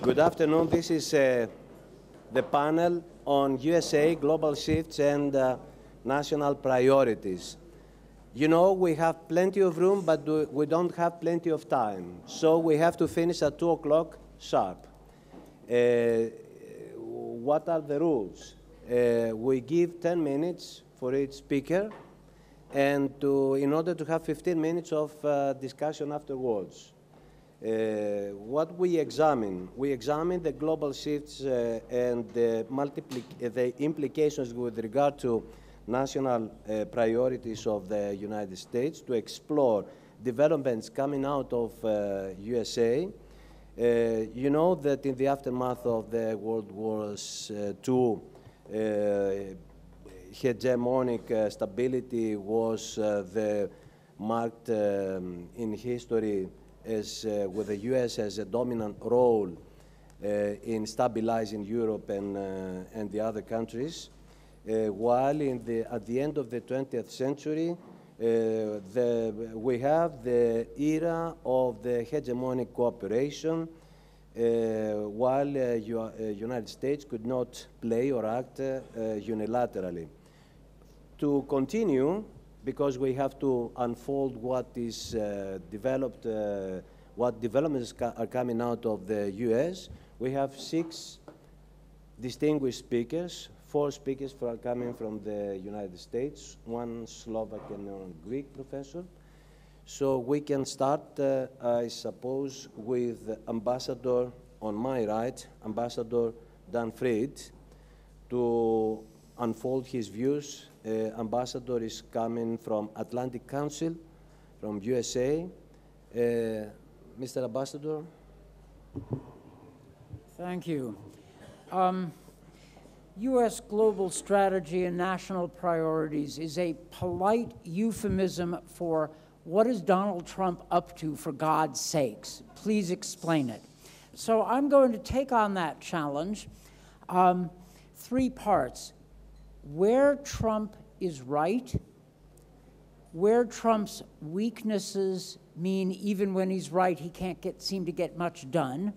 Good afternoon. This is the panel on USA, global shifts, and national priorities. You know, we have plenty of room, but we don't have plenty of time. So we have to finish at 2 o'clock sharp. What are the rules? We give 10 minutes for each speaker, and in order to have 15 minutes of discussion afterwards. What we examine the global shifts and the implications with regard to national priorities of the United States, to explore developments coming out of USA. You know that in the aftermath of the World Wars II, hegemonic stability was marked in history as with the U.S. as a dominant role in stabilizing Europe and the other countries, while at the end of the 20th century, we have the era of the hegemonic cooperation, while United States could not play or act unilaterally. To continue, because we have to unfold what is developed, what developments are coming out of the U.S. We have 6 distinguished speakers. 4 speakers are coming from the United States, 1 Slovak and 1 Greek professor. So we can start, I suppose, with Ambassador, on my right, Ambassador Dan Fried, to unfold his views. Ambassador is coming from Atlantic Council, from USA. Mr. Ambassador. Thank you. U.S. global strategy and national priorities is a polite euphemism for what is Donald Trump up to, for God's sakes? Please explain it. So I'm going to take on that challenge. 3 parts. Where Trump is right, where Trump's weaknesses mean even when he's right, he can't seem to get much done,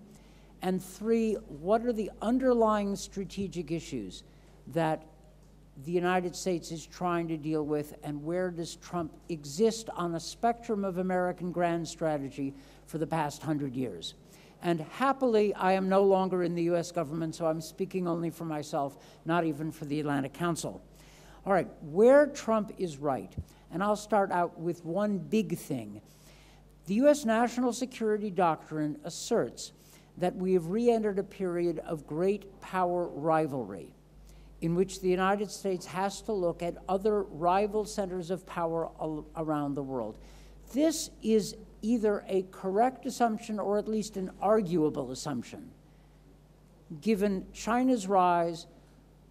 and 3, what are the underlying strategic issues that the United States is trying to deal with, and where does Trump exist on a spectrum of American grand strategy for the past 100 years? And happily, I am no longer in the U.S. government, so I'm speaking only for myself, not even for the Atlantic Council. All right, where Trump is right, and I'll start out with one big thing. The U.S. national security doctrine asserts that we have re-entered a period of great power rivalry, in which the United States has to look at other rival centers of power around the world. This is either a correct assumption or at least an arguable assumption, given China's rise,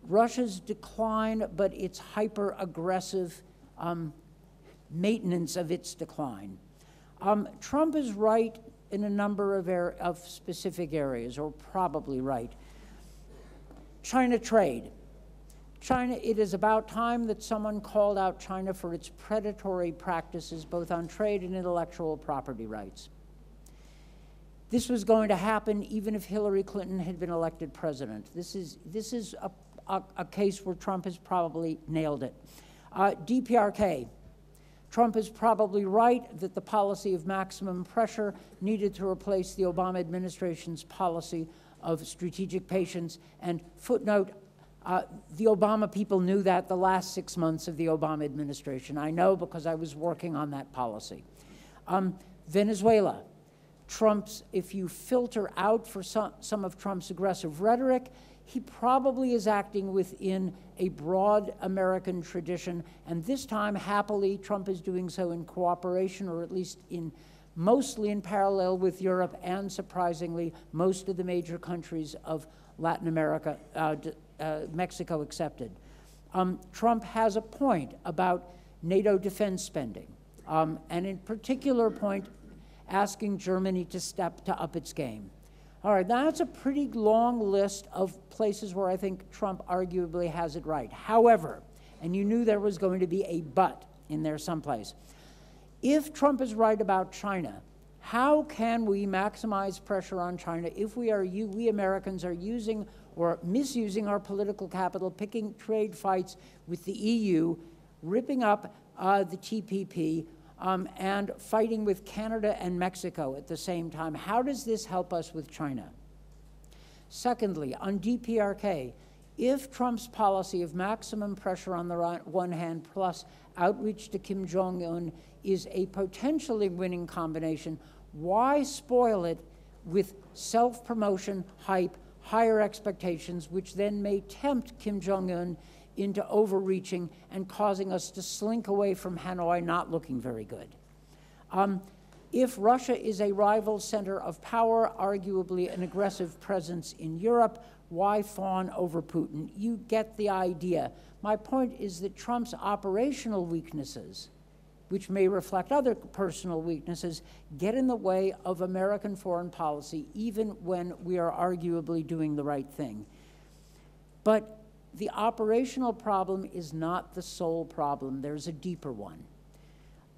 Russia's decline, but its hyper-aggressive maintenance of its decline. Trump is right in a number of specific areas, or probably right. China trade. China, it is about time that someone called out China for its predatory practices, both on trade and intellectual property rights. This was going to happen even if Hillary Clinton had been elected president. This is a case where Trump has probably nailed it. DPRK. Trump is probably right that the policy of maximum pressure needed to replace the Obama administration's policy of strategic patience. And footnote, the Obama people knew that the last 6 months of the Obama administration. I know because I was working on that policy. Venezuela. If you filter out for some of Trump's aggressive rhetoric, he probably is acting within a broad American tradition, and this time, happily, Trump is doing so in cooperation, or at least mostly in parallel with Europe, and surprisingly, most of the major countries of Latin America, Mexico accepted. Trump has a point about NATO defense spending, and in particular point, asking Germany to up its game. All right, that's a pretty long list of places where I think Trump arguably has it right. However, and you knew there was going to be a but in there someplace, if Trump is right about China, How can we maximize pressure on China if we Americans are using or misusing our political capital, picking trade fights with the EU, ripping up the TPP, and fighting with Canada and Mexico at the same time? How does this help us with China? Secondly, on DPRK, if Trump's policy of maximum pressure on the one hand plus outreach to Kim Jong-un is a potentially winning combination, why spoil it with self-promotion, hype, higher expectations, which then may tempt Kim Jong-un into overreaching and causing us to slink away from Hanoi not looking very good? If Russia is a rival center of power, arguably an aggressive presence in Europe, why fawn over Putin? You get the idea. My point is that Trump's operational weaknesses, which may reflect other personal weaknesses, get in the way of American foreign policy, even when we are arguably doing the right thing. But the operational problem is not the sole problem. There's a deeper one.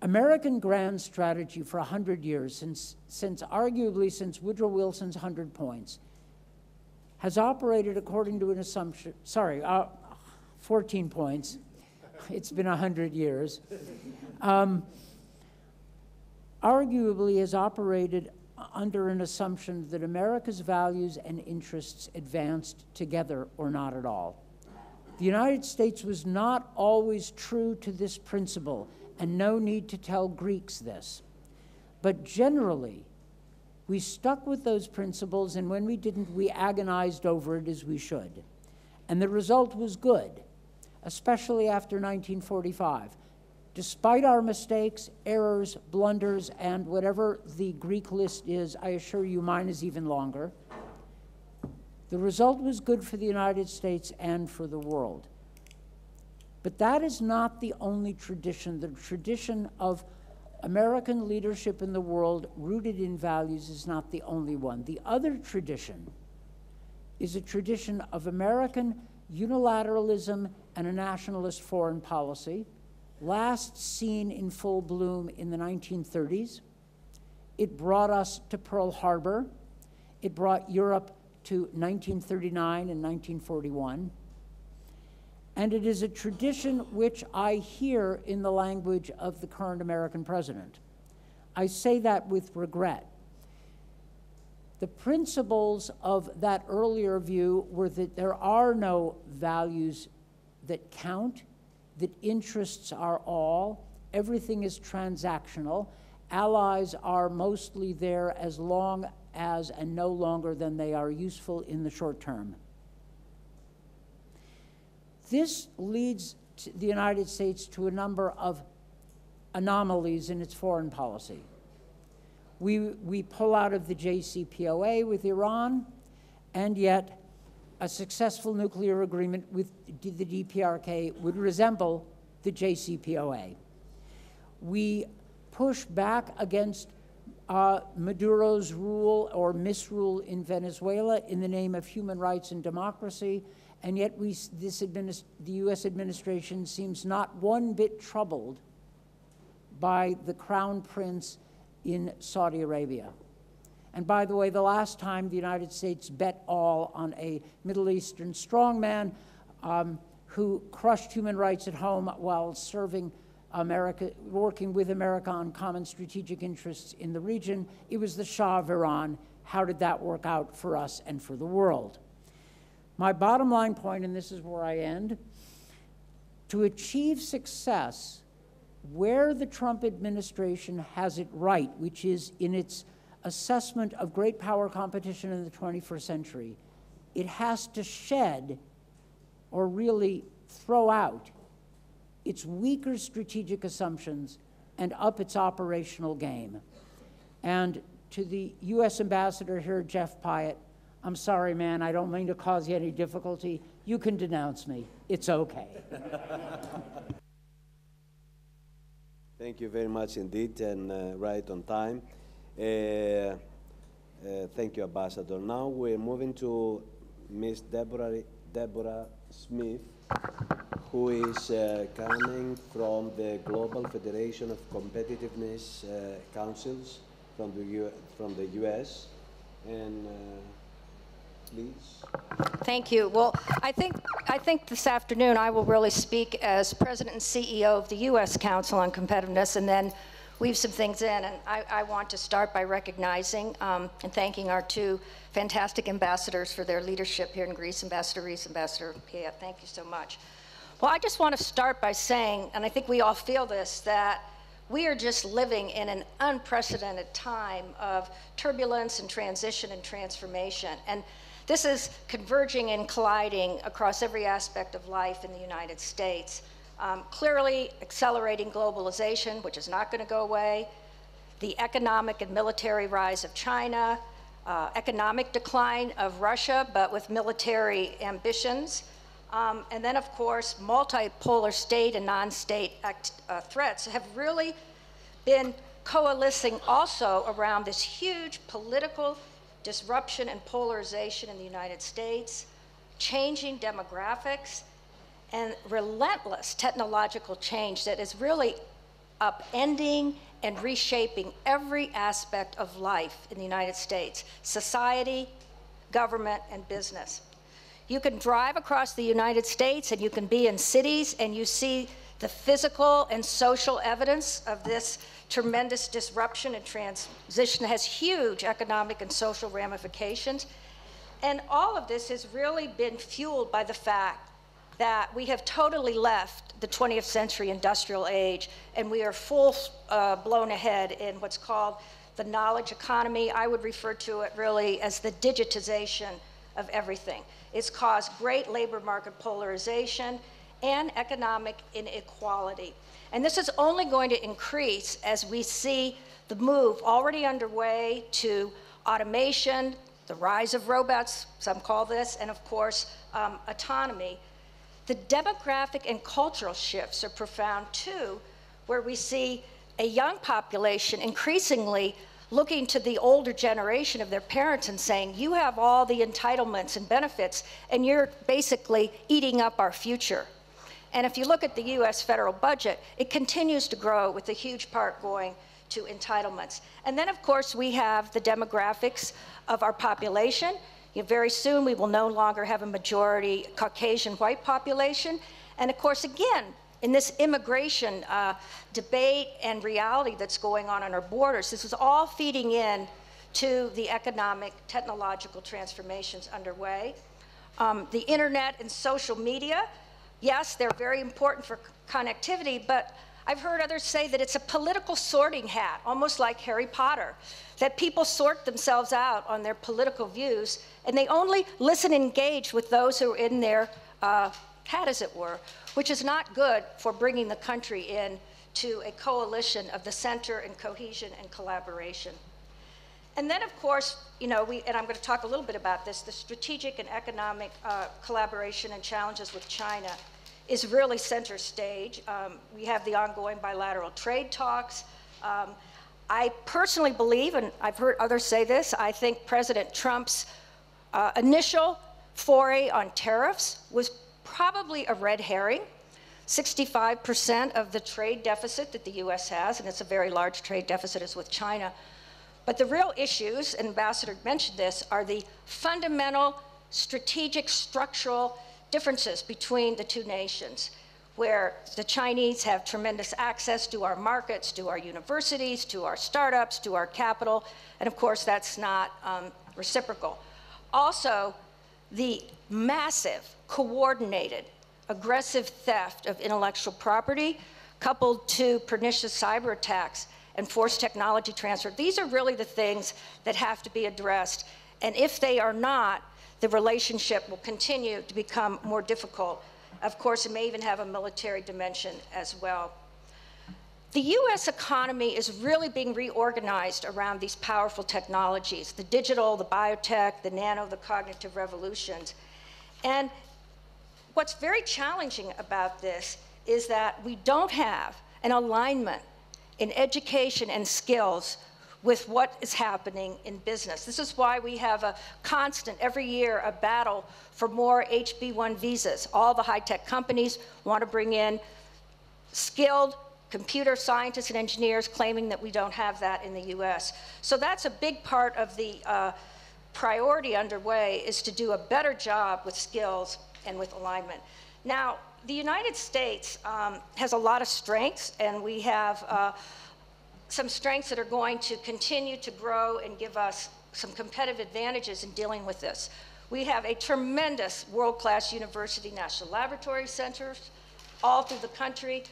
American grand strategy for 100 years, arguably since Woodrow Wilson's 100 Points, has operated according to an assumption, 14 points. It's been 100 years. Arguably has operated under an assumption that America's values and interests advanced together or not at all. The United States was not always true to this principle, and no need to tell Greeks this. But generally, we stuck with those principles, and when we didn't, we agonized over it as we should. And the result was good, especially after 1945. Despite our mistakes, errors, blunders, and whatever the Greek list is, I assure you mine is even longer, the result was good for the United States and for the world. But that is not the only tradition. The tradition of American leadership in the world rooted in values is not the only one. The other tradition is a tradition of American unilateralism and a nationalist foreign policy, last seen in full bloom in the 1930s. It brought us to Pearl Harbor. It brought Europe to 1939 and 1941. And it is a tradition which I hear in the language of the current American president. I say that with regret. The principles of that earlier view were that there are no values that count, that interests are all, everything is transactional, allies are mostly there as long as and no longer than they are useful in the short term. This leads the United States to a number of anomalies in its foreign policy. We pull out of the JCPOA with Iran, and yet a successful nuclear agreement with the DPRK would resemble the JCPOA. We push back against Maduro's rule or misrule in Venezuela in the name of human rights and democracy, and yet the US administration seems not one bit troubled by the crown prince in Saudi Arabia. And by the way, the last time the United States bet all on a Middle Eastern strongman who crushed human rights at home while serving America, working with America on common strategic interests in the region, it was the Shah of Iran. How did that work out for us and for the world? My bottom line point, and this is where I end, to achieve success where the Trump administration has it right, which is in its assessment of great power competition in the 21st century, it has to shed or really throw out its weaker strategic assumptions and up its operational game. And to the US ambassador here, Jeff Pyatt, I'm sorry, man, I don't mean to cause you any difficulty. You can denounce me. It's okay. Thank you very much indeed, and right on time. Thank you, Ambassador. Now we're moving to Miss Deborah Smith, who is coming from the Global Federation of Competitiveness Councils from the U.S. And please. Thank you. Well, I think this afternoon I will really speak as President and CEO of the U.S. Council on Competitiveness, and then weave some things in. And I want to start by recognizing and thanking our two fantastic ambassadors for their leadership here in Greece, Ambassador Rees, Ambassador Pia. Thank you so much. Well, I just want to start by saying, and I think we all feel this, that we are just living in an unprecedented time of turbulence and transition and transformation. And this is converging and colliding across every aspect of life in the United States. Clearly accelerating globalization, which is not going to go away, the economic and military rise of China, economic decline of Russia, but with military ambitions, and then, of course, multipolar state and non-state threats have really been coalescing also around this huge political disruption and polarization in the United States, changing demographics, and relentless technological change that is really upending and reshaping every aspect of life in the United States, society, government, and business. You can drive across the United States and you can be in cities and you see the physical and social evidence of this tremendous disruption and transition that has huge economic and social ramifications. And all of this has really been fueled by the fact that we have totally left the 20th century industrial age and we are full blown ahead in what's called the knowledge economy. I would refer to it really as the digitization of everything. It's caused great labor market polarization and economic inequality. And this is only going to increase as we see the move already underway to automation, the rise of robots, some call this, and of course, autonomy. The demographic and cultural shifts are profound too, where we see a young population increasingly looking to the older generation of their parents and saying, you have all the entitlements and benefits, and you're basically eating up our future. And if you look at the US federal budget, it continues to grow with a huge part going to entitlements. And then, of course, we have the demographics of our population. Very soon, we will no longer have a majority Caucasian white population. And of course, again, in this immigration debate and reality that's going on our borders, this is all feeding in to the economic, technological transformations underway. The internet and social media, yes, they're very important for connectivity, but I've heard others say that it's a political sorting hat, almost like Harry Potter, that people sort themselves out on their political views, and they only listen and engage with those who are in their hat, as it were, which is not good for bringing the country in to a coalition of the center and cohesion and collaboration. And then, of course, and I'm going to talk a little bit about this, the strategic and economic collaboration and challenges with China is really center stage. We have the ongoing bilateral trade talks. I personally believe, and I've heard others say this, I think President Trump's initial foray on tariffs was probably a red herring. 65% of the trade deficit that the US has, and it's a very large trade deficit, is with China. But the real issues, and Ambassador mentioned this, are the fundamental strategic structural differences between the two nations, where the Chinese have tremendous access to our markets, to our universities, to our startups, to our capital, and of course that's not reciprocal. Also, the massive, coordinated, aggressive theft of intellectual property, coupled to pernicious cyber attacks and forced technology transfer. These are really the things that have to be addressed. And if they are not, the relationship will continue to become more difficult. Of course, it may even have a military dimension as well. The US economy is really being reorganized around these powerful technologies, the digital, the biotech, the nano, the cognitive revolutions. And what's very challenging about this is that we don't have an alignment in education and skills with what is happening in business. This is why we have a constant, every year, a battle for more HB1 visas. All the high-tech companies want to bring in skilled computer scientists and engineers, claiming that we don't have that in the US. So that's a big part of the priority underway, is to do a better job with skills and with alignment. Now, the United States has a lot of strengths, and we have some strengths that are going to continue to grow and give us some competitive advantages in dealing with this. We have a tremendous world-class university national laboratory centers all through the country.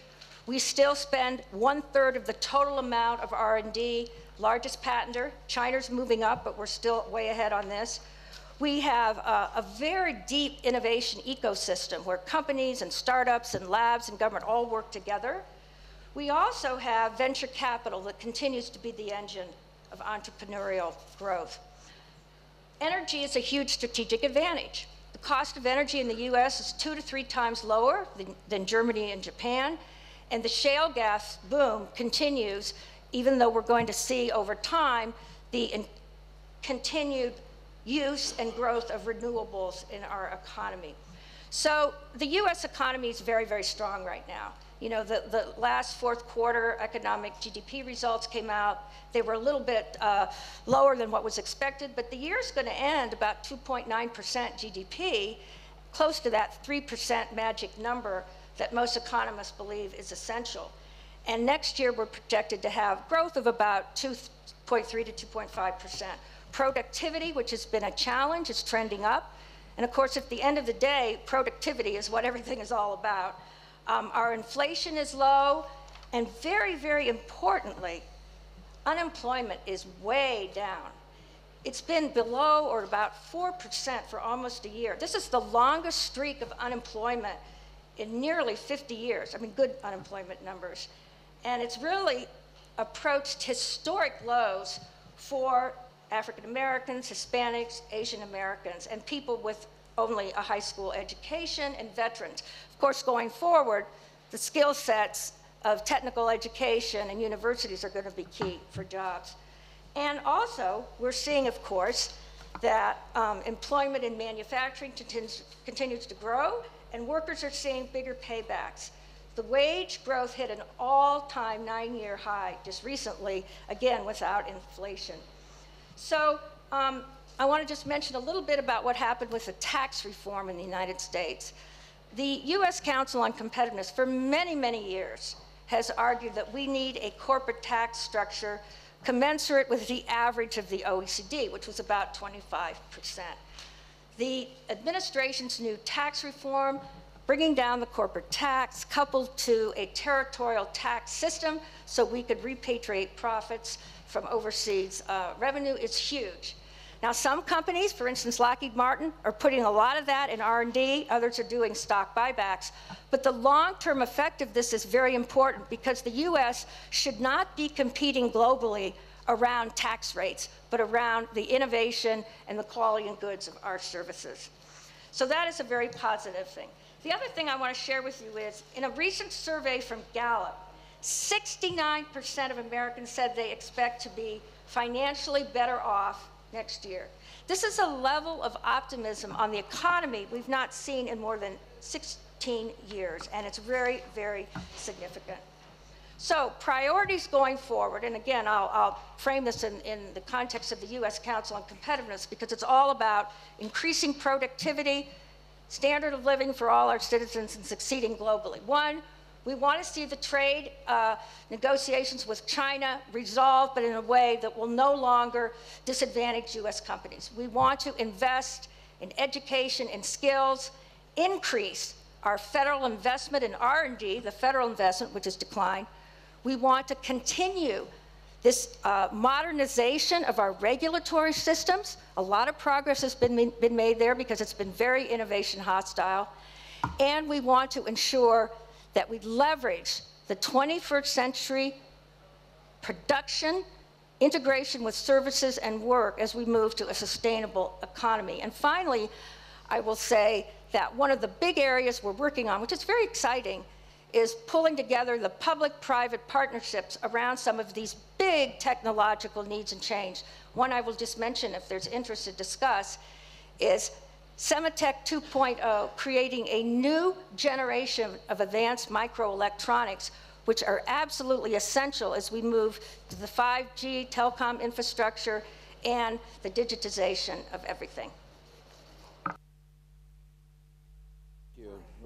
We still spend 1/3 of the total amount of R&D, largest patenter. China's moving up, but we're still way ahead on this. We have a very deep innovation ecosystem where companies and startups and labs and government all work together. We also have venture capital that continues to be the engine of entrepreneurial growth. Energy is a huge strategic advantage. The cost of energy in the US is 2 to 3 times lower than Germany and Japan, and the shale gas boom continues, even though we're going to see over time the continued use and growth of renewables in our economy. So the US economy is very, very strong right now. You know, the last fourth quarter economic GDP results came out. They were a little bit lower than what was expected, but the year's going to end about 2.9% GDP, close to that 3% magic number that most economists believe is essential. And next year, we're projected to have growth of about 2.3 to 2.5%. Productivity, which has been a challenge, is trending up. And of course, at the end of the day, productivity is what everything is all about. Our inflation is low, and very, very importantly, unemployment is way down. It's been below or about 4% for almost a year. This is the longest streak of unemployment in nearly 50 years. I mean, good unemployment numbers. And it's really approached historic lows for African Americans, Hispanics, Asian Americans, and people with only a high school education, and veterans. Of course, going forward, the skill sets of technical education and universities are going to be key for jobs. And also, we're seeing, of course, that employment in manufacturing continues to grow, and workers are seeing bigger paybacks. The wage growth hit an all-time 9-year high just recently, again, without inflation. So I want to just mention a little bit about what happened with the tax reform in the United States. The US Council on Competitiveness, for many, many years, has argued that we need a corporate tax structure commensurate with the average of the OECD, which was about 25%. The administration's new tax reform, bringing down the corporate tax, coupled to a territorial tax system so we could repatriate profits from overseas revenue, is huge. Now, some companies, for instance, Lockheed Martin, are putting a lot of that in R&D. Others are doing stock buybacks. But the long-term effect of this is very important, because the US should not be competing globally around tax rates, but around the innovation and the quality and goods of our services. So that is a very positive thing. The other thing I want to share with you is, in a recent survey from Gallup, 69% of Americans said they expect to be financially better off next year. This is a level of optimism on the economy we've not seen in more than 16 years, and it's very, very significant. So priorities going forward, and again, I'll frame this in the context of the US Council on Competitiveness, because it's all about increasing productivity, standard of living for all our citizens, and succeeding globally. One, we want to see the trade negotiations with China resolved, but in a way that will no longer disadvantage US companies. We want to invest in education and skills, increase our federal investment in R&D, the federal investment, which has declined. We want to continue this modernization of our regulatory systems. A lot of progress has been made there because it's been very innovation hostile. And we want to ensure that we leverage the 21st century production, integration with services and work as we move to a sustainable economy. And finally, I will say that one of the big areas we're working on, which is very exciting, is pulling together the public-private partnerships around some of these big technological needs and change. One I will just mention, if there's interest to discuss, is Sematech 2.0, creating a new generation of advanced microelectronics which are absolutely essential as we move to the 5G telecom infrastructure and the digitization of everything.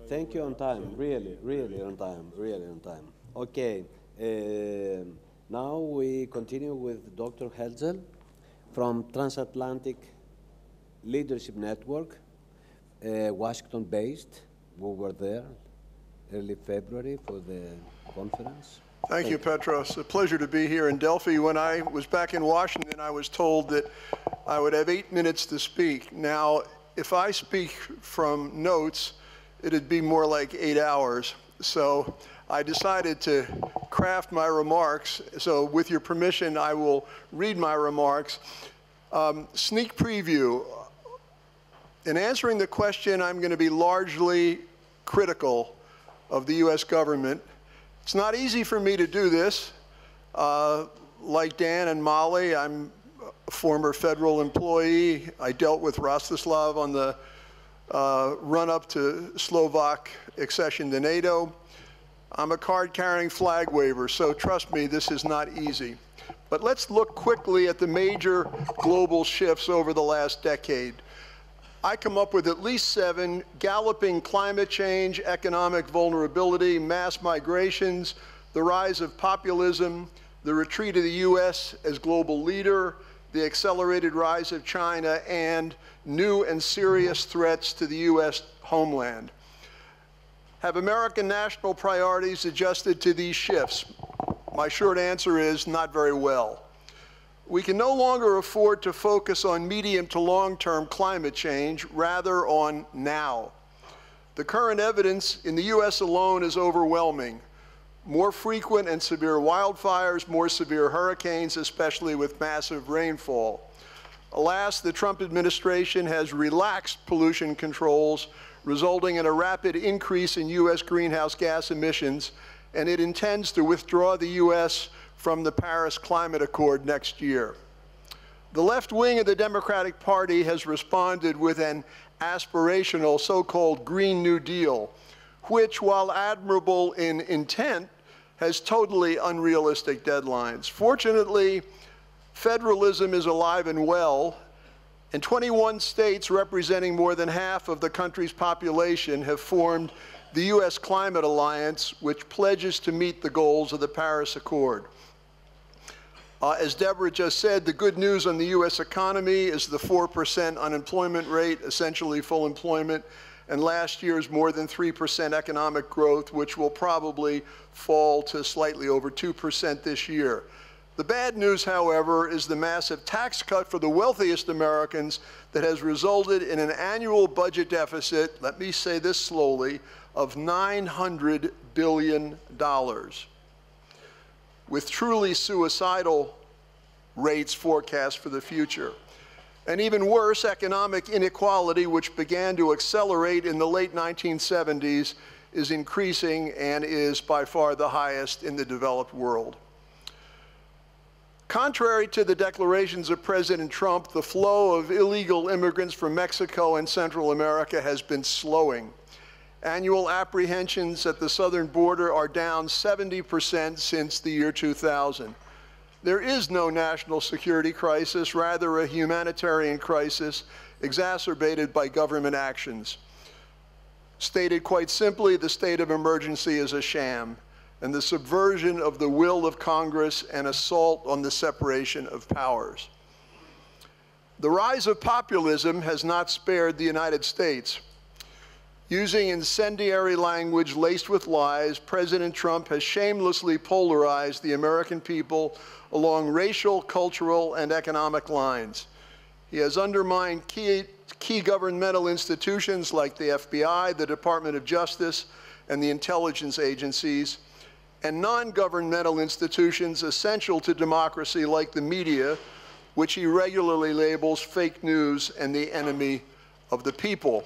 Thank you on time, really on time, really on time. Okay, now we continue with Dr. Haltzel from Transatlantic Leadership Network, Washington-based. We were there early February for the conference. Thank you, Petros. A pleasure to be here in Delphi. When I was back in Washington, I was told that I would have 8 minutes to speak. Now, if I speak from notes, it'd be more like 8 hours. So I decided to craft my remarks. So with your permission, I will read my remarks. Sneak preview. In answering the question, I'm going to be largely critical of the U.S. government. It's not easy for me to do this. Like Dan and Molly, I'm a former federal employee. I dealt with Rastislav on the run-up to Slovak accession to NATO. I'm a card-carrying flag waver, so trust me, this is not easy. But let's look quickly at the major global shifts over the last decade. I come up with at least 7: galloping climate change, economic vulnerability, mass migrations, the rise of populism, the retreat of the U.S. as global leader, the accelerated rise of China, and new and serious threats to the U.S. homeland. Have American national priorities adjusted to these shifts? My short answer is not very well. We can no longer afford to focus on medium to long-term climate change, rather on now. The current evidence in the U.S. alone is overwhelming. More frequent and severe wildfires, more severe hurricanes, especially with massive rainfall. Alas, the Trump administration has relaxed pollution controls, resulting in a rapid increase in U.S. greenhouse gas emissions, and it intends to withdraw the U.S. from the Paris Climate Accord next year. The left wing of the Democratic Party has responded with an aspirational so-called Green New Deal, which, while admirable in intent, has totally unrealistic deadlines. Fortunately, federalism is alive and well, and 21 states representing more than half of the country's population have formed the U.S. Climate Alliance, which pledges to meet the goals of the Paris Accord. As Deborah just said, the good news on the U.S. economy is the 4% unemployment rate, essentially full employment, and last year's more than 3% economic growth, which will probably fall to slightly over 2% this year. The bad news, however, is the massive tax cut for the wealthiest Americans that has resulted in an annual budget deficit, let me say this slowly, of $900 billion, with truly suicidal rates forecast for the future. And even worse, economic inequality, which began to accelerate in the late 1970s, is increasing and is by far the highest in the developed world. Contrary to the declarations of President Trump, the flow of illegal immigrants from Mexico and Central America has been slowing. Annual apprehensions at the southern border are down 70% since the year 2000. There is no national security crisis, rather a humanitarian crisis exacerbated by government actions. Stated quite simply, the state of emergency is a sham and the subversion of the will of Congress and assault on the separation of powers. The rise of populism has not spared the United States. Using incendiary language laced with lies, President Trump has shamelessly polarized the American people along racial, cultural, and economic lines. He has undermined key governmental institutions like the FBI, the Department of Justice, and the intelligence agencies, and non-governmental institutions essential to democracy like the media, which he regularly labels fake news and the enemy of the people.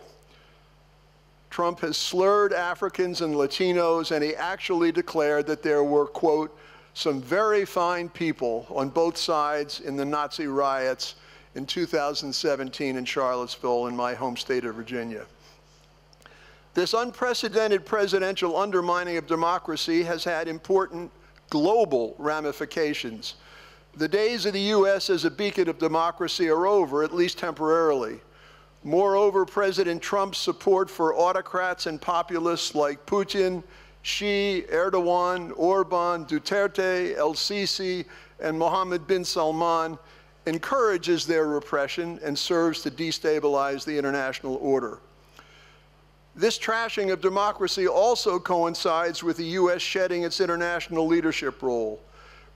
Trump has slurred Africans and Latinos, and he actually declared that there were, quote, some very fine people on both sides in the Nazi riots in 2017 in Charlottesville, in my home state of Virginia. This unprecedented presidential undermining of democracy has had important global ramifications. The days of the U.S. as a beacon of democracy are over, at least temporarily. Moreover, President Trump's support for autocrats and populists like Putin, Xi, Erdogan, Orban, Duterte, El-Sisi, and Mohammed bin Salman encourages their repression and serves to destabilize the international order. This trashing of democracy also coincides with the U.S. shedding its international leadership role.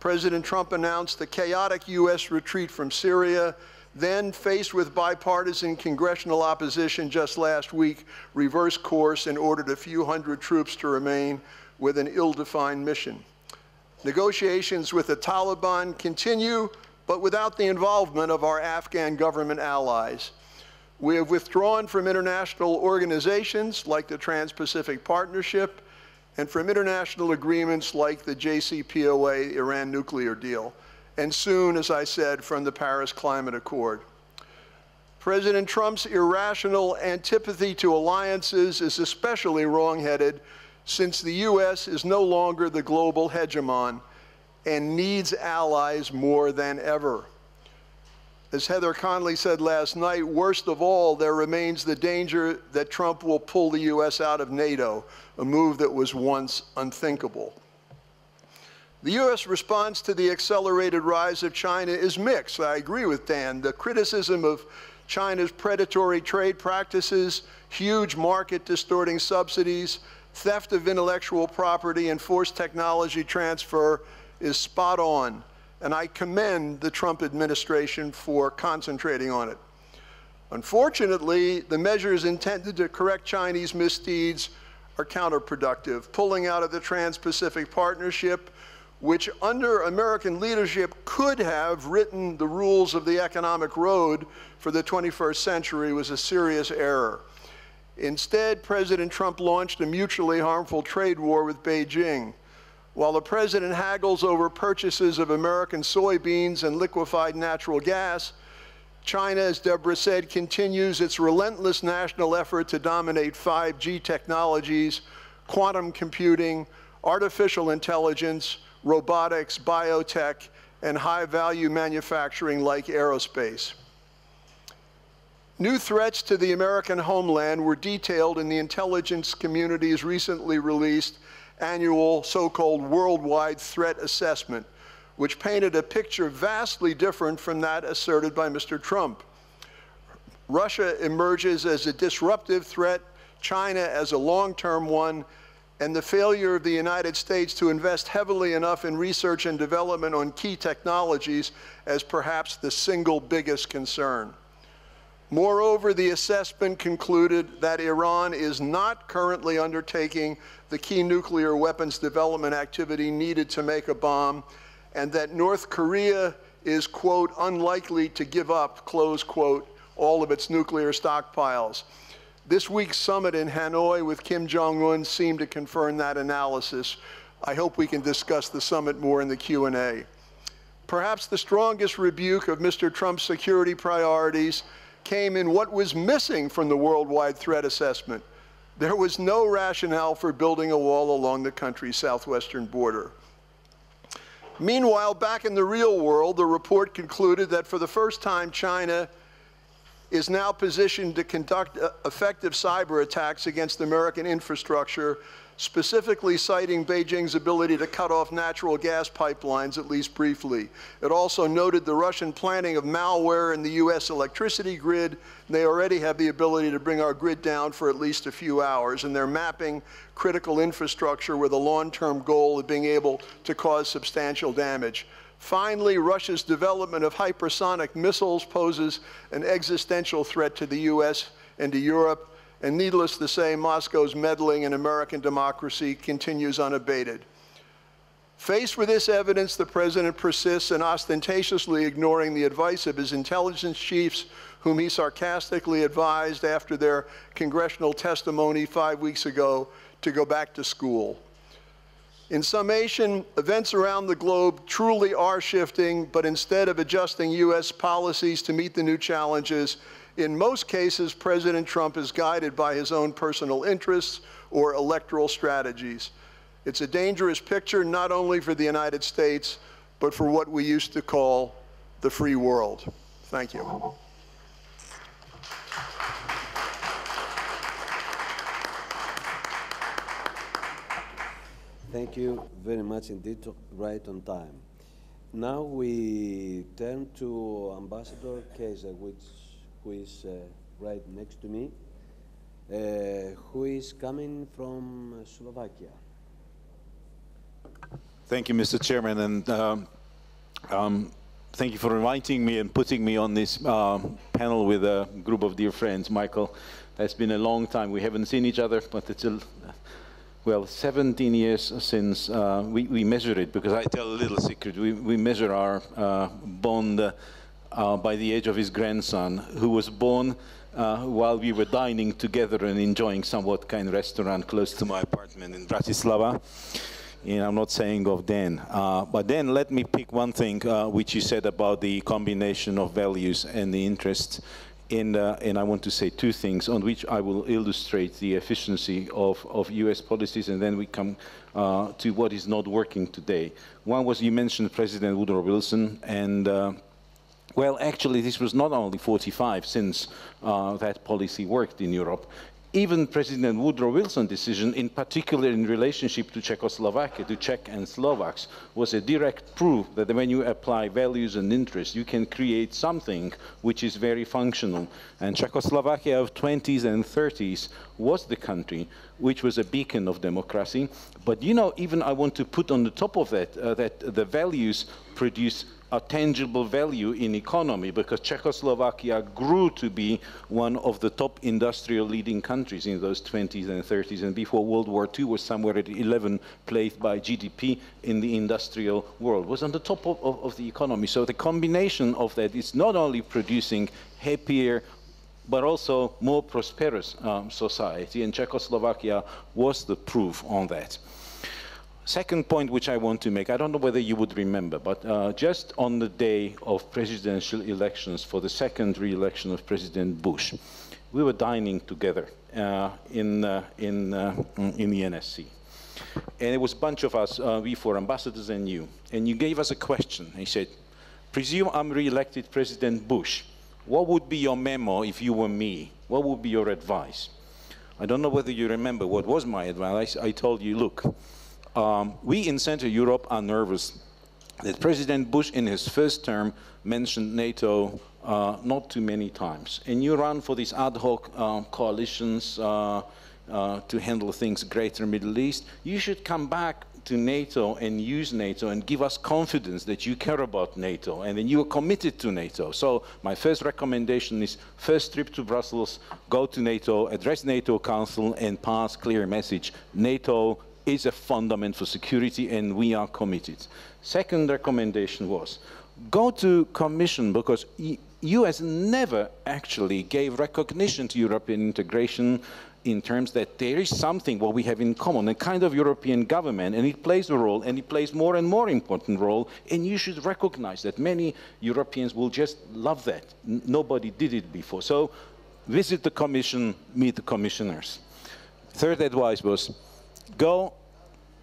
President Trump announced a chaotic U.S. retreat from Syria, then, faced with bipartisan congressional opposition just last week, reversed course and ordered a few hundred troops to remain with an ill-defined mission. Negotiations with the Taliban continue, but without the involvement of our Afghan government allies. We have withdrawn from international organizations like the Trans-Pacific Partnership and from international agreements like the JCPOA Iran nuclear deal, and soon, as I said, from the Paris Climate Accord. President Trump's irrational antipathy to alliances is especially wrong-headed since the U.S. is no longer the global hegemon and needs allies more than ever. As Heather Conley said last night, worst of all, there remains the danger that Trump will pull the U.S. out of NATO, a move that was once unthinkable. The U.S. response to the accelerated rise of China is mixed. I agree with Dan. The criticism of China's predatory trade practices, huge market-distorting subsidies, theft of intellectual property, and forced technology transfer is spot on, and I commend the Trump administration for concentrating on it. Unfortunately, the measures intended to correct Chinese misdeeds are counterproductive. Pulling out of the Trans-Pacific Partnership, which under American leadership could have written the rules of the economic road for the 21st century, was a serious error. Instead, President Trump launched a mutually harmful trade war with Beijing. While the president haggles over purchases of American soybeans and liquefied natural gas, China, as Deborah said, continues its relentless national effort to dominate 5G technologies, quantum computing, artificial intelligence, robotics, biotech, and high-value manufacturing like aerospace. New threats to the American homeland were detailed in the intelligence community's recently released annual so-called worldwide threat assessment, which painted a picture vastly different from that asserted by Mr. Trump. Russia emerges as a disruptive threat, China as a long-term one, and the failure of the United States to invest heavily enough in research and development on key technologies as perhaps the single biggest concern. Moreover, the assessment concluded that Iran is not currently undertaking the key nuclear weapons development activity needed to make a bomb, and that North Korea is, quote, unlikely to give up, close quote, all of its nuclear stockpiles. This week's summit in Hanoi with Kim Jong-un seemed to confirm that analysis. I hope we can discuss the summit more in the Q&A. Perhaps the strongest rebuke of Mr. Trump's security priorities came in what was missing from the worldwide threat assessment. There was no rationale for building a wall along the country's southwestern border. Meanwhile, back in the real world, the report concluded that for the first time, China is now positioned to conduct effective cyber attacks against American infrastructure, specifically citing Beijing's ability to cut off natural gas pipelines, at least briefly. It also noted the Russian planning of malware in the U.S. electricity grid. They already have the ability to bring our grid down for at least a few hours, and they're mapping critical infrastructure with a long-term goal of being able to cause substantial damage. Finally, Russia's development of hypersonic missiles poses an existential threat to the U.S. and to Europe, and needless to say, Moscow's meddling in American democracy continues unabated. Faced with this evidence, the president persists in ostentatiously ignoring the advice of his intelligence chiefs, whom he sarcastically advised after their congressional testimony 5 weeks ago to go back to school. In summation, events around the globe truly are shifting, but instead of adjusting U.S. policies to meet the new challenges, In most cases, President Trump is guided by his own personal interests or electoral strategies. It's a dangerous picture not only for the United States, but for what we used to call the free world. Thank you. Thank you very much indeed, right on time. Now we turn to Ambassador Kacer, who is right next to me, who is coming from Slovakia. Thank you, Mr. Chairman, and thank you for inviting me and putting me on this panel with a group of dear friends. Michael, it's been a long time. We haven't seen each other, but it's well, 17 years since we measure it, because I tell a little secret. We measure our bond by the age of his grandson, who was born while we were dining together and enjoying somewhat kind restaurant close to my apartment in Bratislava. And I'm not saying of Dan. But then let me pick one thing which you said about the combination of values and the interests. And I want to say two things on which I will illustrate the efficiency of US policies, and then we come to what is not working today. One was, you mentioned President Woodrow Wilson, and well, actually, this was not only 45 since that policy worked in Europe. Even President Woodrow Wilson's decision, in particular in relationship to Czechoslovakia, to Czech and Slovaks, was a direct proof that when you apply values and interests, you can create something which is very functional. And Czechoslovakia of 20s and 30s was the country which was a beacon of democracy. But you know, even I want to put on the top of that, that the values produce a tangible value in economy, because Czechoslovakia grew to be one of the top industrial leading countries in those 20s and 30s, and before World War II was somewhere at 11th place by GDP in the industrial world, was on the top of the economy. So the combination of that is not only producing happier, but also more prosperous society, and Czechoslovakia was the proof on that. Second point which I want to make, I don't know whether you would remember, but just on the day of presidential elections for the second re-election of President Bush, we were dining together in the NSC. And it was a bunch of us, we four ambassadors and you gave us a question. He said, presume I'm re-elected President Bush. What would be your memo if you were me? What would be your advice? I don't know whether you remember what was my advice. I told you, look, we in Central Europe are nervous that President Bush in his first term mentioned NATO not too many times. And you run for these ad hoc coalitions to handle things greater Middle East. You should come back to NATO and use NATO and give us confidence that you care about NATO and then you are committed to NATO. So my first recommendation is first trip to Brussels, go to NATO, address NATO Council and pass clear message. NATO is a fundament for security and we are committed. Second recommendation was go to Commission, because US never actually gave recognition to European integration in terms that there is something what we have in common, a kind of European government, and it plays a role, and it plays more and more important role, and you should recognize that many Europeans will just love that. Nobody did it before. So visit the Commission, meet the commissioners. Third advice was go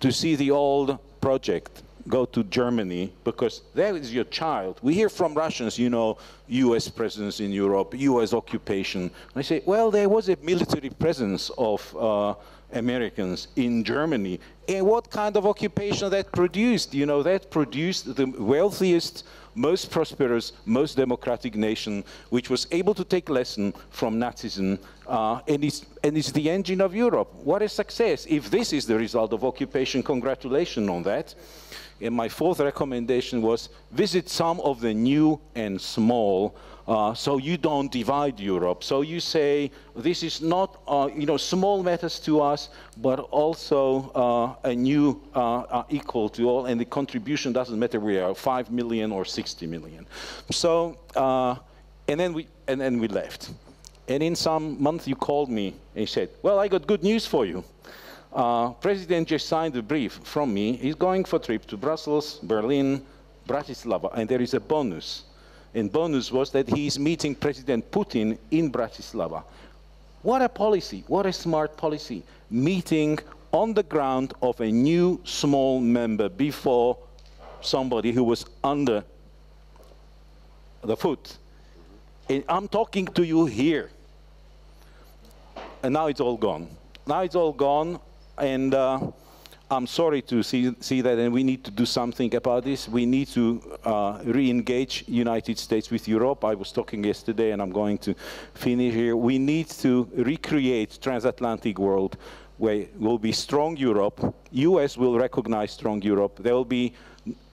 to see the old project. Go to Germany, because that is your child. We hear from Russians, you know, US presence in Europe, US occupation. And I say, well, there was a military presence of Americans in Germany. And what kind of occupation that produced? You know, that produced the wealthiest, most prosperous, most democratic nation, which was able to take lesson from Nazism, and it's the engine of Europe. What a success. If this is the result of occupation, congratulations on that. And my fourth recommendation was visit some of the new and small, so you don't divide Europe. So you say, this is not, you know, small matters to us, but also a new equal to all, and the contribution doesn't matter we are 5 million or 60 million. So, and then we left. And in some month you called me and you said, well, I got good news for you. President just signed a brief from me. He's going for a trip to Brussels, Berlin, Bratislava, and there is a bonus. and bonus was that he is meeting President Putin in Bratislava. What a policy, what a smart policy. Meeting on the ground of a new small member before somebody who was under the foot. And I'm talking to you here. And now it's all gone. Now it's all gone, and I'm sorry to see that, and we need to do something about this. We need to re-engage United States with Europe. I was talking yesterday, and I'm going to finish here. We need to recreate transatlantic world where will be strong Europe. US will recognize strong Europe. There will be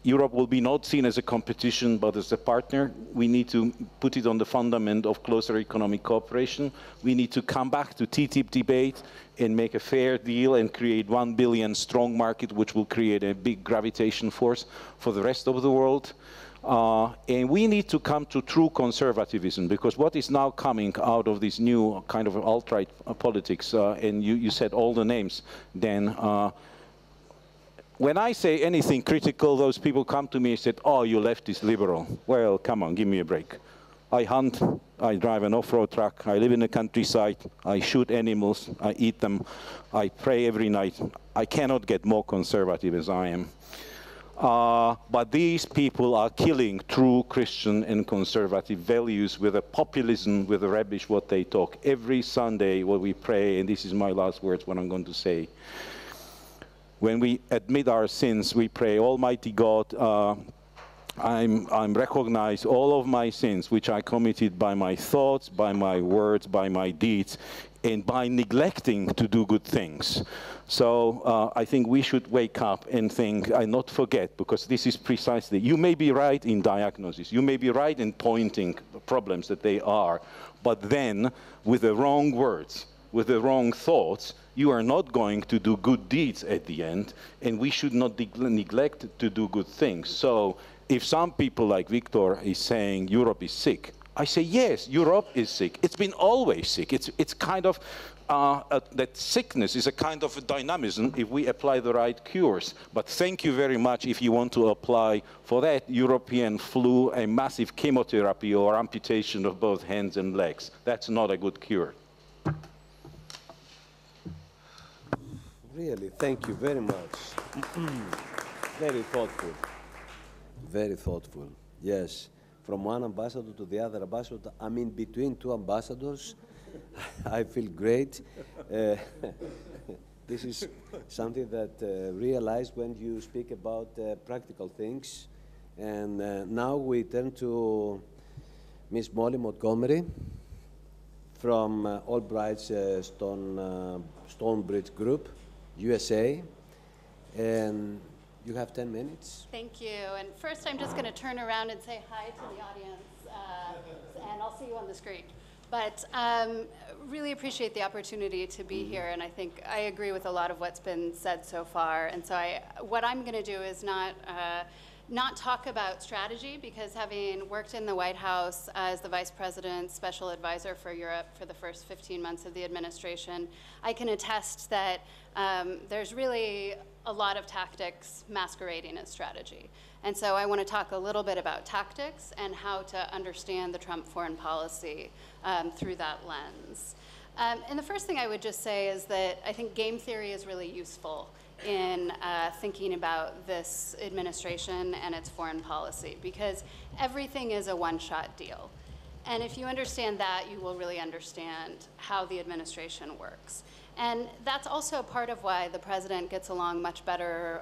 Europe will be not seen as a competition, but as a partner. We need to put it on the fundament of closer economic cooperation. We need to come back to TTIP debate and make a fair deal and create 1 billion strong market, which will create a big gravitation force for the rest of the world. And we need to come to true conservatism, because what is now coming out of this new kind of alt-right politics, and you said all the names, then when I say anything critical, those people come to me and say, oh, you leftist liberal. Well, come on, give me a break. I hunt, I drive an off-road truck, I live in the countryside, I shoot animals, I eat them, I pray every night. I cannot get more conservative as I am. But these people are killing true Christian and conservative values with a populism, with a rubbish what they talk. Every Sunday what we pray, and this is my last words, what I'm going to say. When we admit our sins, we pray, Almighty God, I recognize all of my sins, which I committed by my thoughts, by my words, by my deeds, and by neglecting to do good things. So I think we should wake up and think, and not forget, because this is precisely, you may be right in diagnosis, you may be right in pointing problems that they are, but then with the wrong words, with the wrong thoughts, you are not going to do good deeds at the end, and we should not neglect to do good things. So if some people like Victor is saying Europe is sick, I say yes, Europe is sick. It's been always sick. It's kind of, that sickness is a kind of a dynamism if we apply the right cures. But thank you very much if you want to apply for that European flu a massive chemotherapy or amputation of both hands and legs. That's not a good cure. Really, thank you very much. Very thoughtful. Very thoughtful. Yes. From one ambassador to the other ambassador, I mean, between two ambassadors, I feel great. This is something that realized when you speak about practical things. And now we turn to Ms. Molly Montgomery from Albright's Stonebridge Group, USA, and you have 10 minutes. Thank you. And first, I'm just going to turn around and say hi to the audience, and I'll see you on the screen. But really appreciate the opportunity to be here, and I think I agree with a lot of what's been said so far. And so what I'm going to do is not talk about strategy, because having worked in the White House as the Vice President's Special Advisor for Europe for the first 15 months of the administration, I can attest that there's really a lot of tactics masquerading as strategy. And so I want to talk a little bit about tactics and how to understand the Trump foreign policy through that lens. And the first thing I would just say is that I think game theory is really useful in thinking about this administration and its foreign policy, because everything is a one-shot deal. And if you understand that, you will really understand how the administration works. And that's also part of why the president gets along much better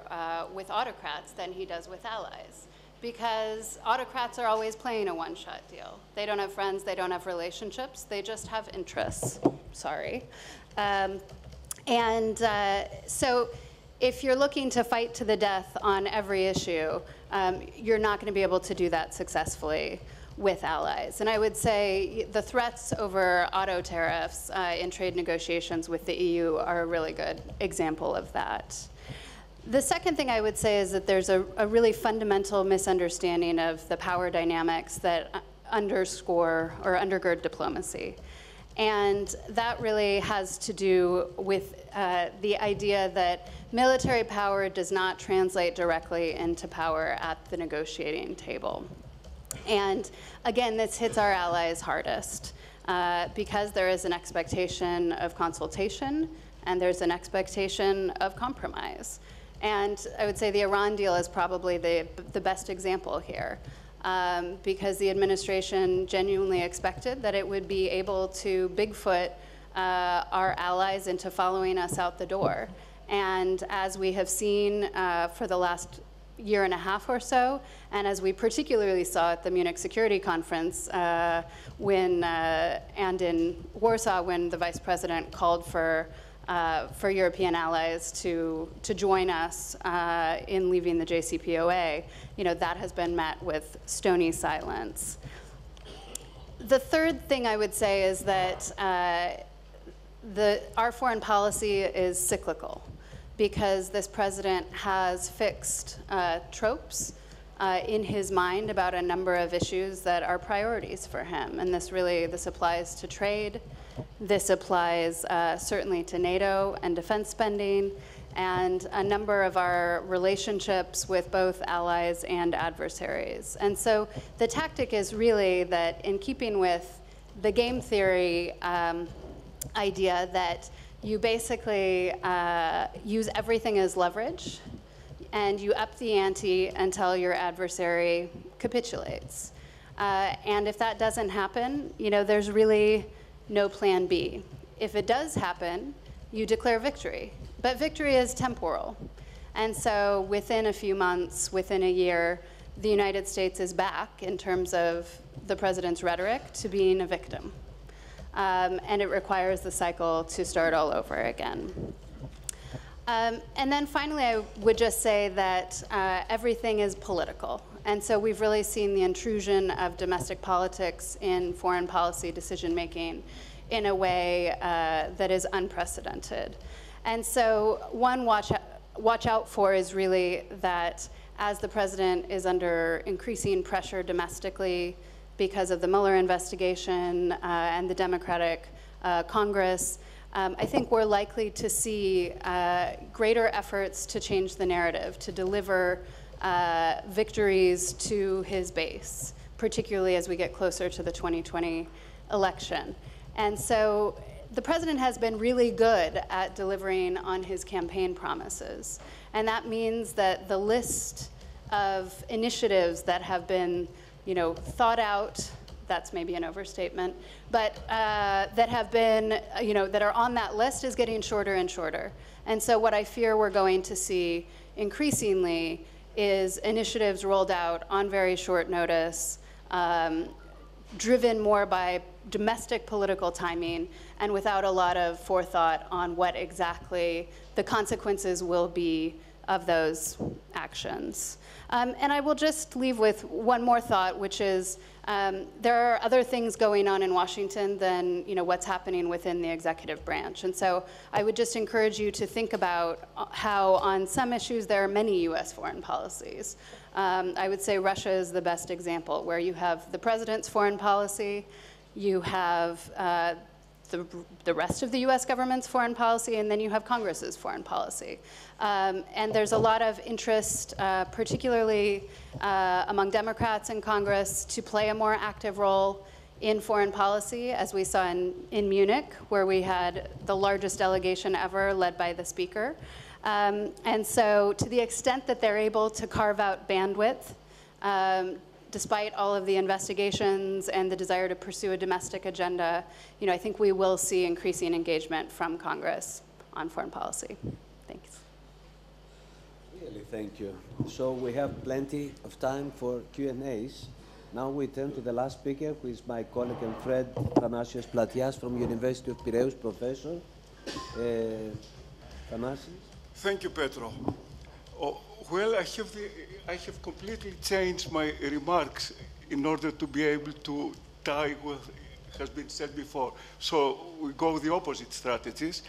with autocrats than he does with allies, because autocrats are always playing a one-shot deal. They don't have friends, they don't have relationships, they just have interests. Sorry. So if you're looking to fight to the death on every issue, you're not going to be able to do that successfully with allies. And I would say the threats over auto tariffs in trade negotiations with the EU are a really good example of that. The second thing I would say is that there's a really fundamental misunderstanding of the power dynamics that underscore or undergird diplomacy. And that really has to do with the idea that military power does not translate directly into power at the negotiating table. And again, this hits our allies hardest because there is an expectation of consultation and there's an expectation of compromise. And I would say the Iran deal is probably the best example here, because the administration genuinely expected that it would be able to Bigfoot our allies into following us out the door. And as we have seen for the last year and a half or so, and as we particularly saw at the Munich Security Conference and in Warsaw when the Vice President called for European allies to join us in leaving the JCPOA, that has been met with stony silence. The third thing I would say is that our foreign policy is cyclical, because this president has fixed tropes in his mind about a number of issues that are priorities for him. And this applies to trade. This applies certainly to NATO and defense spending, and a number of our relationships with both allies and adversaries. And so the tactic is really that, in keeping with the game theory idea, that you basically use everything as leverage, and you up the ante until your adversary capitulates. And if that doesn't happen, there's really no plan B. If it does happen, you declare victory. But victory is temporal. And so within a few months, within a year, the United States is back, in terms of the president's rhetoric, to being a victim. And it requires the cycle to start all over again. And then finally, I would just say that everything is political. And so we've really seen the intrusion of domestic politics in foreign policy decision-making in a way that is unprecedented. And so one watch out for is really that, as the president is under increasing pressure domestically because of the Mueller investigation and the Democratic Congress, I think we're likely to see greater efforts to change the narrative, to deliver victories to his base, particularly as we get closer to the 2020 election. And so the president has been really good at delivering on his campaign promises. And that means that the list of initiatives that have been thought out, that's maybe an overstatement, but that have been, that are on that list is getting shorter and shorter. And so what I fear we're going to see increasingly is initiatives rolled out on very short notice, driven more by domestic political timing and without a lot of forethought on what exactly the consequences will be of those actions. And I will just leave with one more thought, which is there are other things going on in Washington than what's happening within the executive branch. And so I would just encourage you to think about how on some issues there are many US foreign policies. I would say Russia is the best example, where you have the president's foreign policy, you have the rest of the US government's foreign policy, and then you have Congress's foreign policy. And there's a lot of interest, particularly among Democrats in Congress, to play a more active role in foreign policy, as we saw in Munich, where we had the largest delegation ever led by the speaker. And so to the extent that they're able to carve out bandwidth, despite all of the investigations and the desire to pursue a domestic agenda, I think we will see increasing engagement from Congress on foreign policy. Thanks. Really, thank you. So we have plenty of time for Q&As. Now we turn to the last speaker, who is my colleague and friend, Athanassios Platias from University of Piraeus, Professor. Athanassios? Thank you, Petro. Well, I have completely changed my remarks in order to be able to tie what has been said before. So we go the opposite strategies.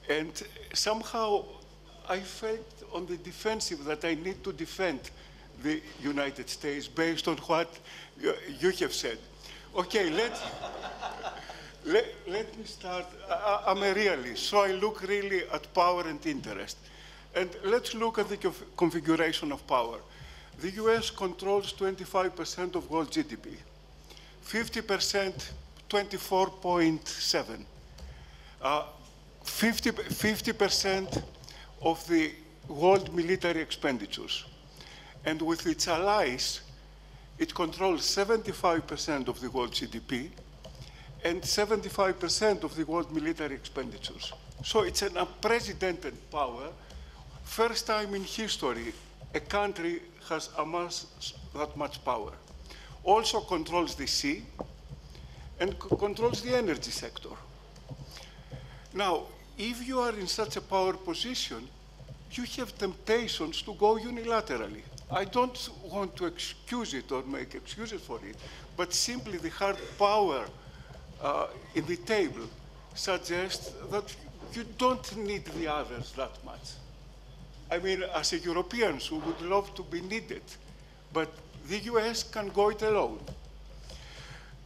And somehow I felt on the defensive that I need to defend the United States based on what you have said. Okay, let me start. I'm a realist, so I look really at power and interest. And let's look at the configuration of power. the US controls 25% of world GDP, 50%, 24.7. 50% of the world military expenditures. And with its allies, it controls 75% of the world GDP and 75% of the world military expenditures. So it's an unprecedented power. First time in history, a country has amassed that much power. Also controls the sea and controls the energy sector. Now, if you are in such a power position, you have temptations to go unilaterally. I don't want to excuse it or make excuses for it, but simply the hard power in the table suggests that you don't need the others that much. I mean, as a Europeans, we would love to be needed, but the US can go it alone.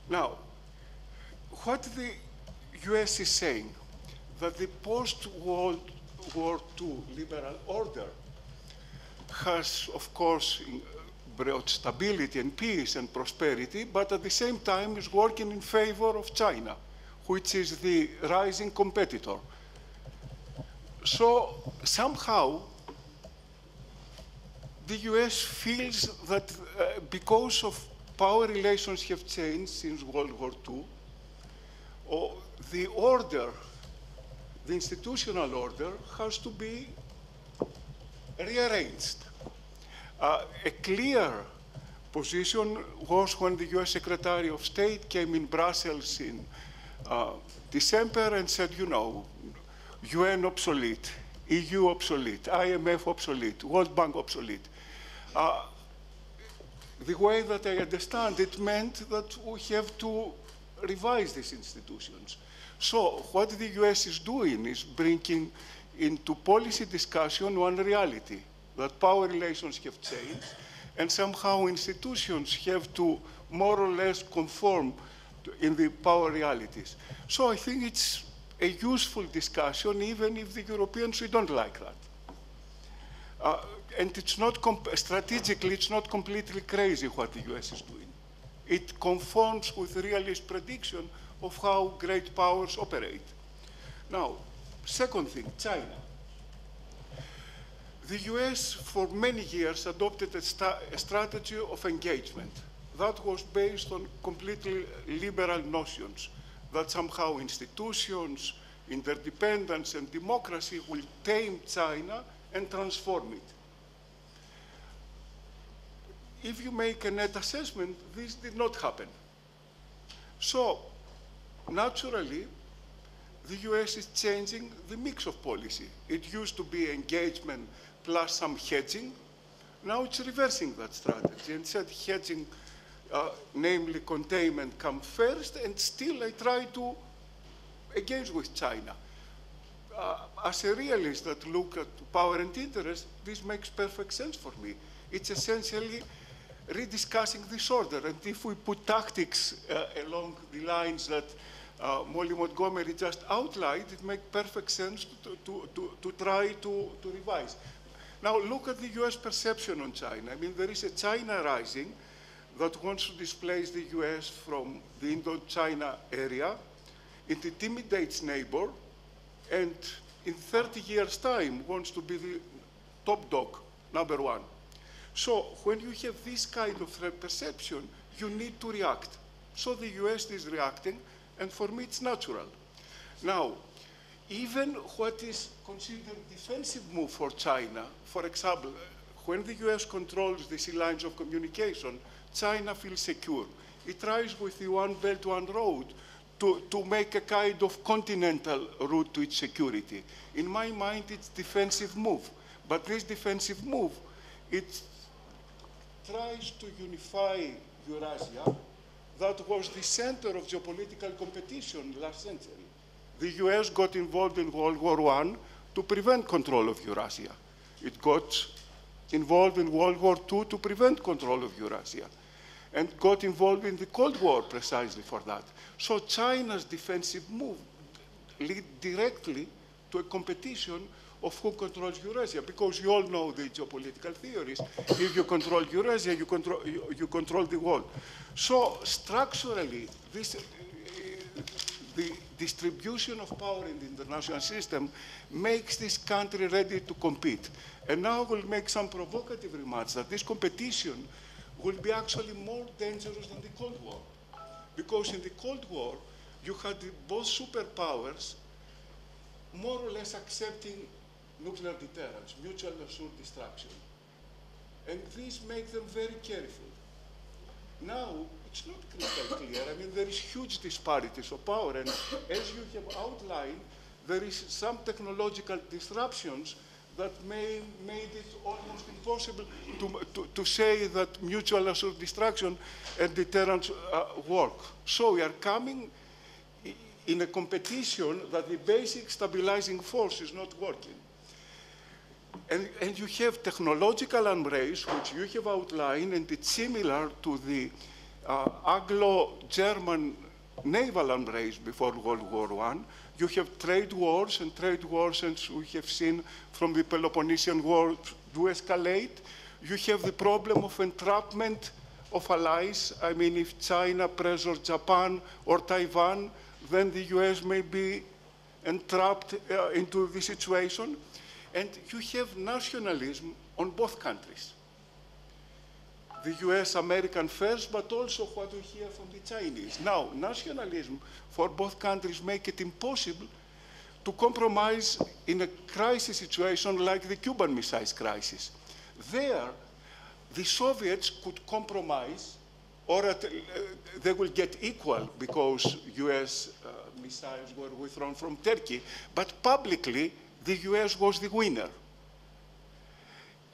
Now, what the US is saying, that the post-World War II liberal order has, of course, brought stability and peace and prosperity, but at the same time is working in favor of China, which is the rising competitor. So somehow, the US feels that because of power relations have changed since World War II, the order, the institutional order, has to be rearranged. A clear position was when the US Secretary of State came in Brussels in December and said, you know, UN obsolete, EU obsolete, IMF obsolete, World Bank obsolete. The way that I understand it meant that we have to revise these institutions. So what the US is doing is bringing into policy discussion one reality, that power relations have changed, and somehow institutions have to more or less conform in the power realities. So I think it's a useful discussion, even if the Europeans, we don't like that. And it's not, strategically, it's not completely crazy what the US is doing. It conforms with realist prediction of how great powers operate. Now, second thing, China. The US, for many years, adopted a strategy of engagement that was based on completely liberal notions, that somehow institutions, interdependence, and democracy will tame China and transform it. If you make a net assessment, this did not happen. So, naturally, the US is changing the mix of policy. It used to be engagement plus some hedging. Now it's reversing that strategy and said hedging, namely containment, come first, and still I try to engage with China. As a realist that look at power and interest, this makes perfect sense for me. It's essentially rediscussing this order. And if we put tactics along the lines that Molly Montgomery just outlined, it makes perfect sense to try to revise. Now look at the US perception on China. I mean, there is a China rising that wants to displace the US from the Indo-China area. It intimidates neighbor, and in 30 years' time wants to be the top dog, number one. So when you have this kind of threat perception, you need to react. So the US is reacting, and for me it's natural. Now, even what is considered defensive move for China, for example, when the US controls the sea lines of communication, China feels secure. It tries with the One Belt, One Road to make a kind of continental route to its security. In my mind, it's defensive move. But this defensive move, it tries to unify Eurasia. That was the center of geopolitical competition last century. The US got involved in World War I to prevent control of Eurasia. It got involved in World War II to prevent control of Eurasia, and got involved in the Cold War precisely for that. So China's defensive move lead directly to a competition of who controls Eurasia, because you all know the geopolitical theories. If you control Eurasia, you control the world. So structurally, the distribution of power in the international system makes this country ready to compete. And now we'll make some provocative remarks that this competition will be actually more dangerous than the Cold War. Because in the Cold War, you had both superpowers more or less accepting nuclear deterrence, mutual assured destruction. And these make them very careful. Now, it's not crystal clear. I mean, there is huge disparities of power. And as you have outlined, there is some technological disruptions that made it almost impossible to say that mutual assured destruction and deterrence work. So we are coming in a competition that the basic stabilizing force is not working. And you have technological embrace, which you have outlined, and it's similar to the Anglo-German naval embrace before World War I. You have trade wars, as we have seen from the Peloponnesian War, do escalate. You have the problem of entrapment of allies. I mean, if China pressures Japan or Taiwan, then the US may be entrapped into the situation. And you have nationalism on both countries. The US, American first, but also what we hear from the Chinese. Now, nationalism for both countries make it impossible to compromise in a crisis situation like the Cuban Missiles crisis. There, the Soviets could compromise, or they will get equal because US missiles were withdrawn from Turkey, but publicly, the US was the winner.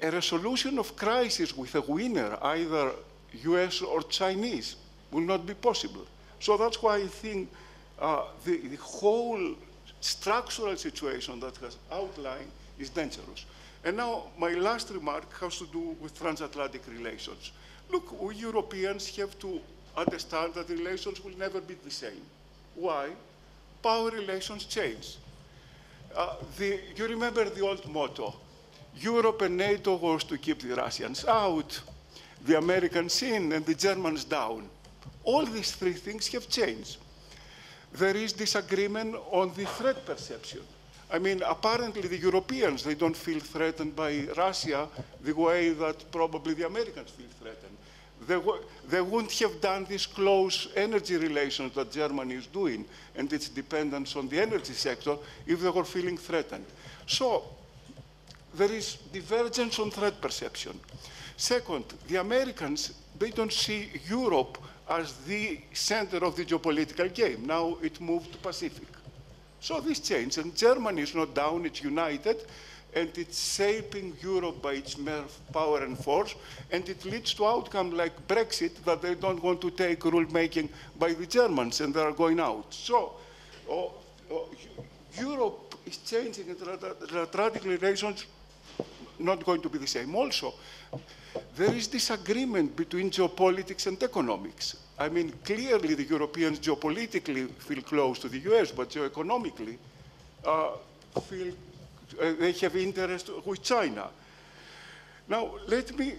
A resolution of crisis with a winner, either US or Chinese, will not be possible. So that's why I think the whole structural situation that has outlined is dangerous. And now my last remark has to do with transatlantic relations. Look, we Europeans have to understand that relations will never be the same. Why? Power relations change. You remember the old motto, Europe and NATO was to keep the Russians out, the Americans in, and the Germans down. All these three things have changed. There is disagreement on the threat perception. I mean, apparently the Europeans, they don't feel threatened by Russia the way that probably the Americans feel threatened. They wouldn't have done this close energy relations that Germany is doing and its dependence on the energy sector if they were feeling threatened. So there is divergence on threat perception. Second, the Americans, they don't see Europe as the center of the geopolitical game. Now it moved to Pacific. So this changed, and Germany is not down, it's united, and it's shaping Europe by its mere power and force, and it leads to outcome like Brexit, that they don't want to take rulemaking by the Germans, and they are going out. So Europe is changing, and transatlantic relations not going to be the same. Also, there is disagreement between geopolitics and economics. I mean, clearly the Europeans geopolitically feel close to the US, but geoeconomically feel they have interest with China. Now, let me,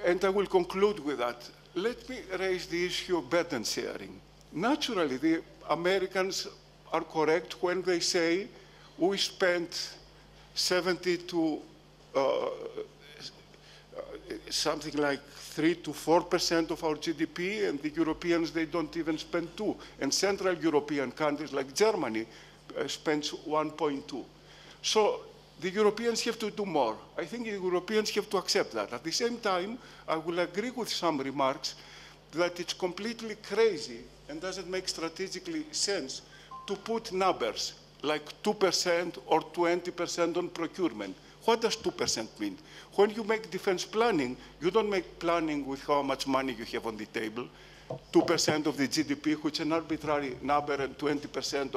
and I will conclude with that, let me raise the issue of burden sharing. Naturally, the Americans are correct when they say we spent 70 to something like 3 to 4% of our GDP, and the Europeans, they don't even spend 2. And Central European countries like Germany spends 1.2. So the Europeans have to do more. I think the Europeans have to accept that. At the same time, I will agree with some remarks that it's completely crazy and doesn't make strategically sense to put numbers like 2% or 20% on procurement. What does 2% mean? When you make defense planning, you don't make planning with how much money you have on the table, 2% of the GDP, which is an arbitrary number, and 20%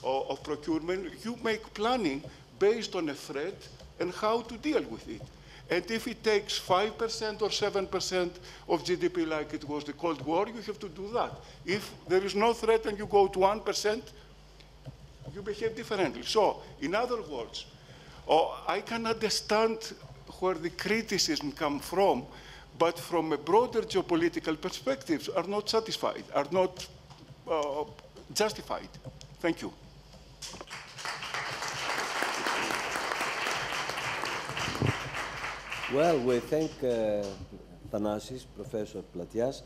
of procurement. You make planning based on a threat and how to deal with it. And if it takes 5% or 7% of GDP like it was the Cold War, you have to do that. If there is no threat and you go to 1%, you behave differently. So, in other words, I can understand where the criticism comes from, but from a broader geopolitical perspective, are not satisfied, are not justified. Thank you. Well, we thank Athanassios, Professor Platias.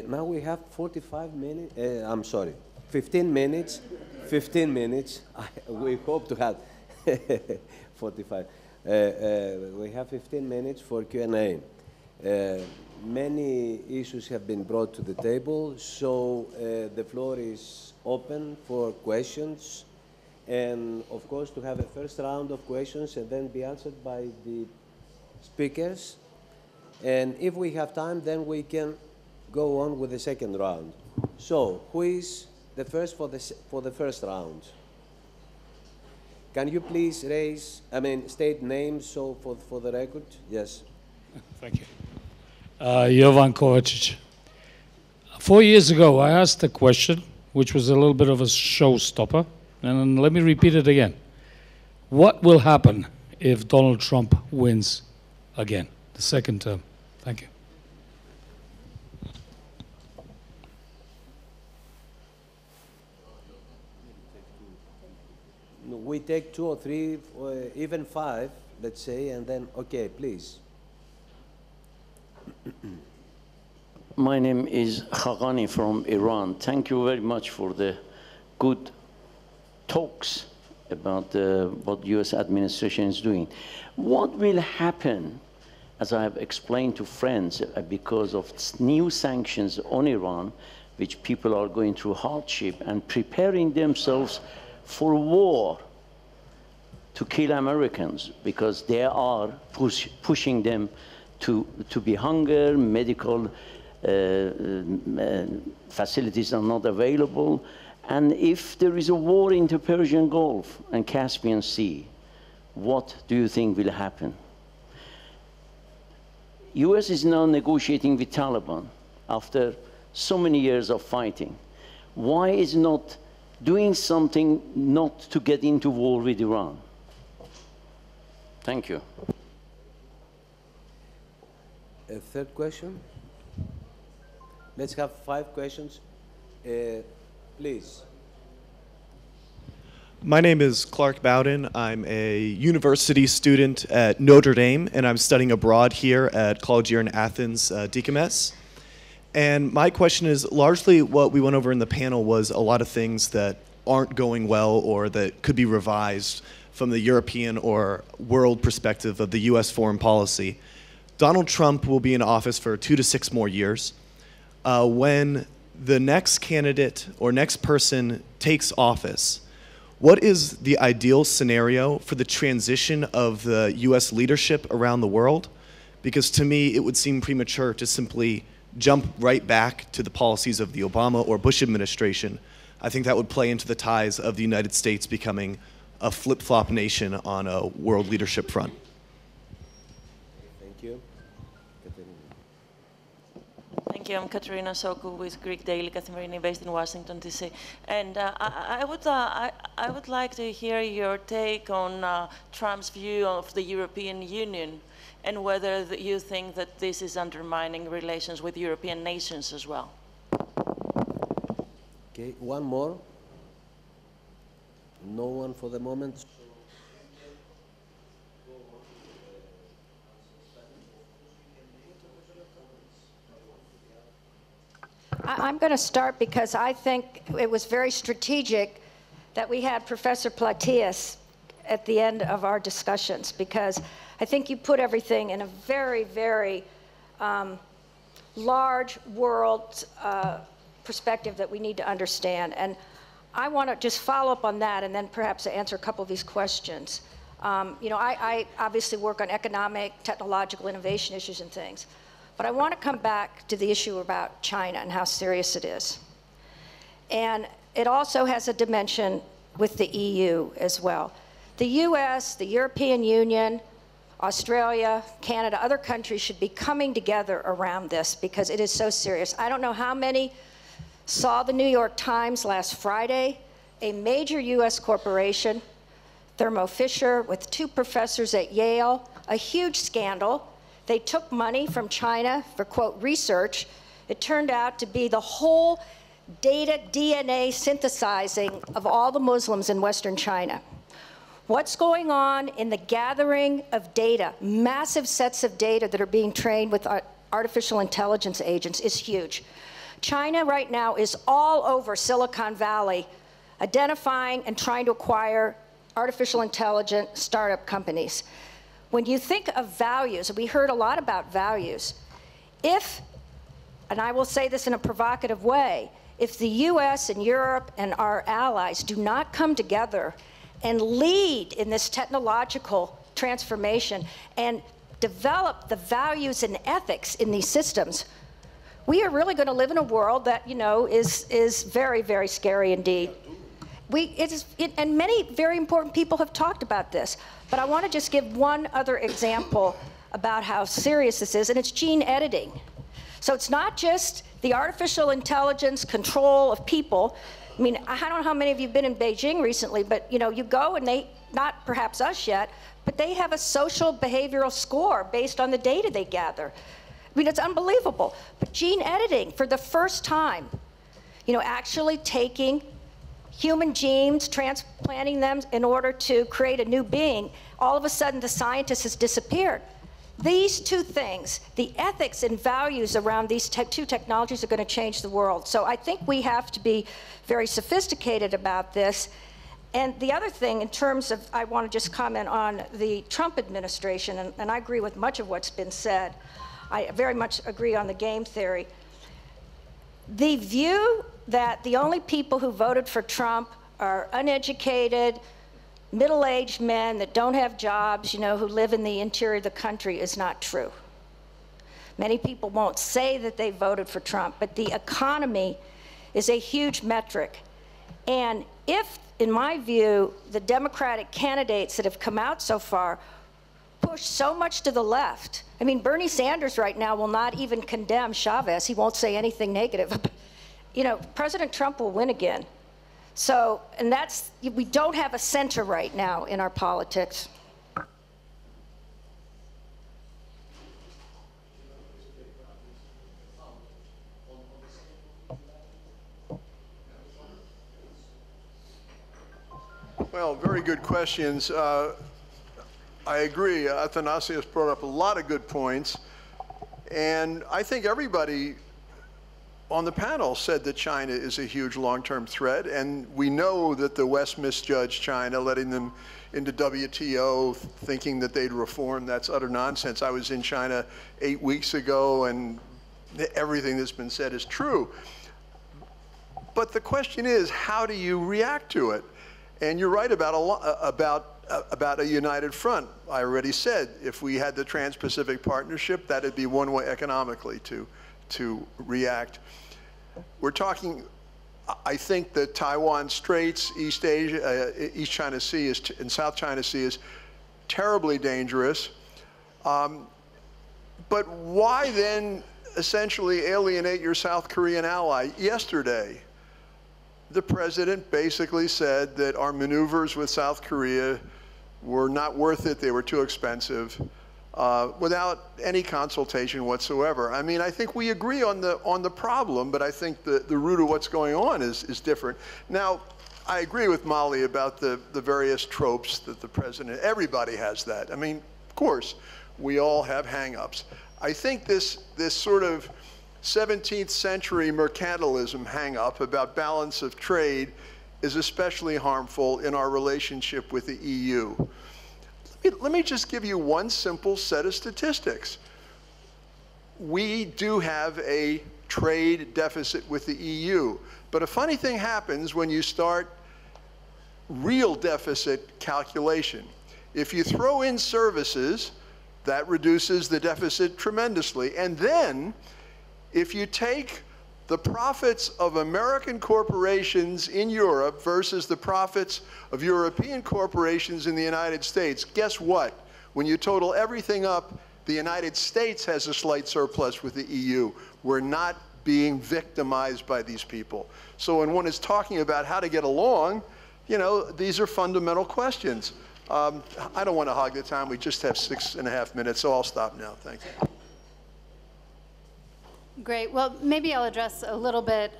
Now we have 45 minutes, I'm sorry, 15 minutes. 15 minutes. We hope to have 45. We have 15 minutes for Q&A. Many issues have been brought to the table, so the floor is open for questions. And of course, to have a first round of questions and then be answered by the speakers. And if we have time, then we can go on with the second round. So, who is the first for the first round? Can you please state names so for the record? Yes. Thank you. Jovan Kovacic. 4 years ago, I asked a question, which was a little bit of a showstopper, and let me repeat it again. What will happen if Donald Trump wins again, the second term? Thank you. We take 2 or 3, or even 5, let's say, and then, okay, please. My name is Khagani from Iran. Thank you very much for the good talks about what the US administration is doing. What will happen, as I have explained to friends, because of new sanctions on Iran, which people are going through hardship and preparing themselves for war to kill Americans, because they are pushing them to be hunger, medical facilities are not available. And if there is a war in the Persian Gulf and Caspian Sea, what do you think will happen? US is now negotiating with Taliban after so many years of fighting. Why is not doing something not to get into war with Iran? Thank you. A third question? Let's have 5 questions. Please. My name is Clark Bowden. I'm a university student at Notre Dame, and I'm studying abroad here at College here in Athens, Dikames. And my question is, largely what we went over in the panel was a lot of things that aren't going well or that could be revised from the European or world perspective of the US foreign policy. Donald Trump will be in office for 2 to 6 more years. When the next candidate or next person takes office, what is the ideal scenario for the transition of the US leadership around the world? Because to me, it would seem premature to simply jump right back to the policies of the Obama or Bush administration. I think that would play into the ties of the United States becoming a flip-flop nation on a world leadership front. Thank you. Thank you. I'm Katerina Soku with Greek Daily Kathimerini based in Washington, D.C. And I would like to hear your take on Trump's view of the European Union and whether you think that this is undermining relations with European nations as well. Okay, one more. No one for the moment. I'm going to start because I think it was very strategic that we had Professor Platias at the end of our discussions, because I think you put everything in a very, very large world perspective that we need to understand. And I want to just follow up on that and then perhaps answer a couple of these questions. You know, I obviously work on economic, technological innovation issues and things. But I want to come back to the issue about China and how serious it is. And it also has a dimension with the EU as well. The US, the European Union, Australia, Canada, other countries should be coming together around this because it is so serious. I don't know how many saw the New York Times last Friday. A major US corporation Thermo Fisher, with 2 professors at Yale, a huge scandal. They took money from China for, quote, research. It turned out to be the whole data DNA synthesizing of all the Muslims in Western China. What's going on in the gathering of data, massive sets of data that are being trained with artificial intelligence agents is huge. China right now is all over Silicon Valley, identifying and trying to acquire artificial intelligence startup companies. When you think of values, and we heard a lot about values, if, and I will say this in a provocative way, if the US and Europe and our allies do not come together and lead in this technological transformation and develop the values and ethics in these systems, we are really going to live in a world that, you know, is very, very scary indeed. And many very important people have talked about this, but I want to just give one other example about how serious this is, and it's gene editing. So it's not just the artificial intelligence control of people. I mean, I don't know how many of you have been in Beijing recently, but you know, you go and they, not perhaps us yet, but they have a social behavioral score based on the data they gather. I mean, it's unbelievable. But gene editing, for the first time, you know, actually taking human genes, transplanting them in order to create a new being, all of a sudden the scientist has disappeared. These 2 things, the ethics and values around these 2 technologies are going to change the world. So I think we have to be very sophisticated about this. And the other thing, in terms of, I want to just comment on the Trump administration, and I agree with much of what's been said. I very much agree on the game theory. The view that the only people who voted for Trump are uneducated, middle-aged men that don't have jobs, you know, who live in the interior of the country is not true. Many people won't say that they voted for Trump, but the economy is a huge metric. And if, in my view, the Democratic candidates that have come out so far push so much to the left, I mean, Bernie Sanders right now will not even condemn Chavez. He won't say anything negative. You know, President Trump will win again. So, and that's, we don't have a center right now in our politics. Well, very good questions. I agree. Athanassios brought up a lot of good points. And I think everybody on the panel said that China is a huge long-term threat, and we know that the West misjudged China, letting them into WTO, thinking that they'd reform. That's utter nonsense. I was in China 8 weeks ago, and everything that's been said is true. But the question is, how do you react to it? And you're right about a united front. I already said, if we had the Trans-Pacific Partnership, that'd be one way economically to react. We're talking, I think that Taiwan Straits, East China Sea and South China Sea is terribly dangerous. But why then essentially alienate your South Korean ally? Yesterday, the president basically said that our maneuvers with South Korea were not worth it, they were too expensive. Without any consultation whatsoever. I mean, I think we agree on the problem, but I think the root of what's going on is different. Now, I agree with Molly about the various tropes that the president, everybody has that. I mean, of course, we all have hang-ups. I think this sort of 17th century mercantilism hang-up about balance of trade is especially harmful in our relationship with the EU. Let me just give you one simple set of statistics. We do have a trade deficit with the EU, but a funny thing happens when you start real deficit calculation. If you throw in services, that reduces the deficit tremendously. And then, if you take the profits of American corporations in Europe versus the profits of European corporations in the United States, guess what? When you total everything up, the United States has a slight surplus with the EU. We're not being victimized by these people. So when one is talking about how to get along, You know, these are fundamental questions. I don't want to hog the time. We just have 6.5 minutes, so I'll stop now. Thank you. Great. Well, maybe I'll address a little bit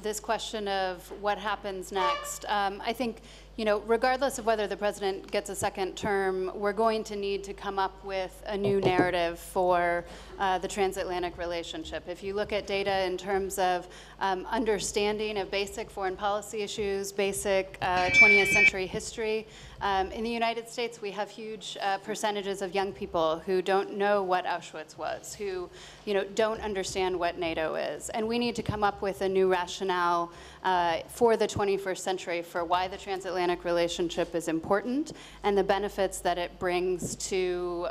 this question of what happens next. I think, you know, regardless of whether the president gets a second term, we're going to need to come up with a new narrative for the transatlantic relationship. If you look at data in terms of understanding of basic foreign policy issues, basic 20th century history, in the United States, we have huge percentages of young people who don't know what Auschwitz was, who, you know, don't understand what NATO is. And we need to come up with a new rationale for the 21st century for why the transatlantic relationship is important and the benefits that it brings to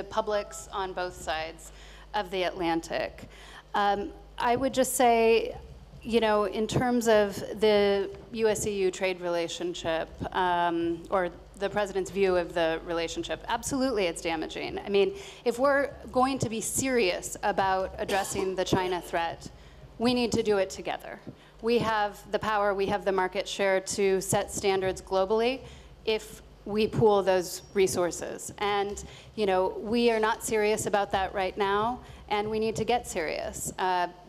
publics on both sides of the Atlantic. I would just say, you know, in terms of the US-EU trade relationship, or the president's view of the relationship, absolutely it's damaging. I mean, if we're going to be serious about addressing the China threat, we need to do it together. We have the power, we have the market share to set standards globally if we pool those resources. And, you know, we are not serious about that right now, and we need to get serious.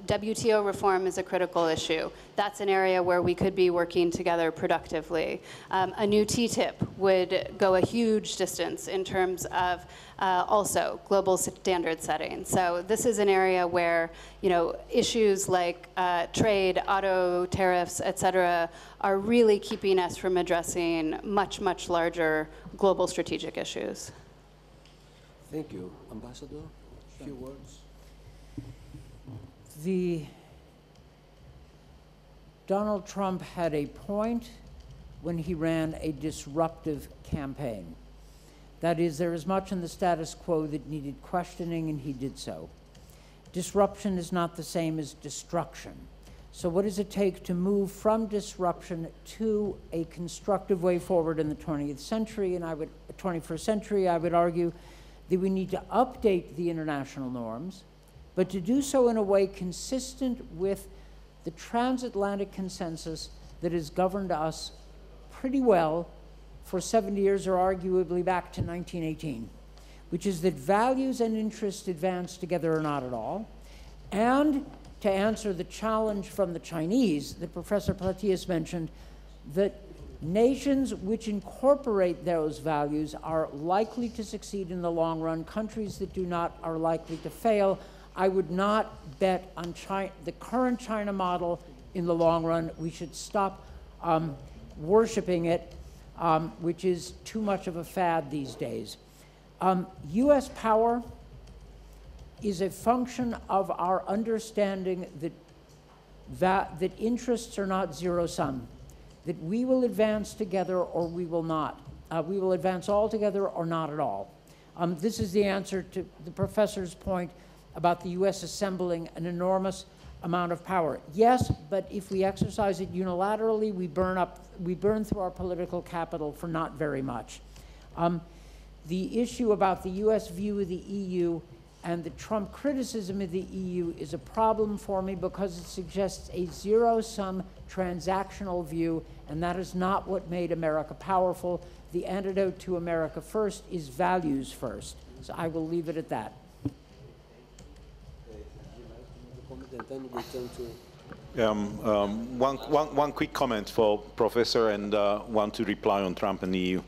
WTO reform is a critical issue. That's an area where we could be working together productively. A new TTIP would go a huge distance in terms of also global standard setting. So this is an area where, you know, issues like trade, auto tariffs, et cetera, are really keeping us from addressing much, much larger global strategic issues. Thank you. Ambassador, a few words. Donald Trump had a point when he ran a disruptive campaign. That is, there is much in the status quo that needed questioning, and he did so. Disruption is not the same as destruction. So what does it take to move from disruption to a constructive way forward in the 20th century, and 21st century? I would argue that we need to update the international norms, but to do so in a way consistent with the transatlantic consensus that has governed us pretty well for 70 years, or arguably back to 1918, which is that values and interests advance together or not at all. And to answer the challenge from the Chinese that Professor Platias mentioned, that nations which incorporate those values are likely to succeed in the long run. Countries that do not are likely to fail. I would not bet on the current China model in the long run. We should stop worshiping it, which is too much of a fad these days. US power is a function of our understanding that interests are not zero-sum, that we will advance together or we will not. We will advance all together or not at all. This is the answer to the professor's point about the US assembling an enormous amount of power. Yes, but if we exercise it unilaterally, we burn through our political capital for not very much. The issue about the US view of the EU and the Trump criticism of the EU is a problem for me because it suggests a zero-sum transactional view, and that is not what made America powerful. The antidote to America first is values first. So I will leave it at that. One quick comment for Professor and one to reply on Trump and the EU.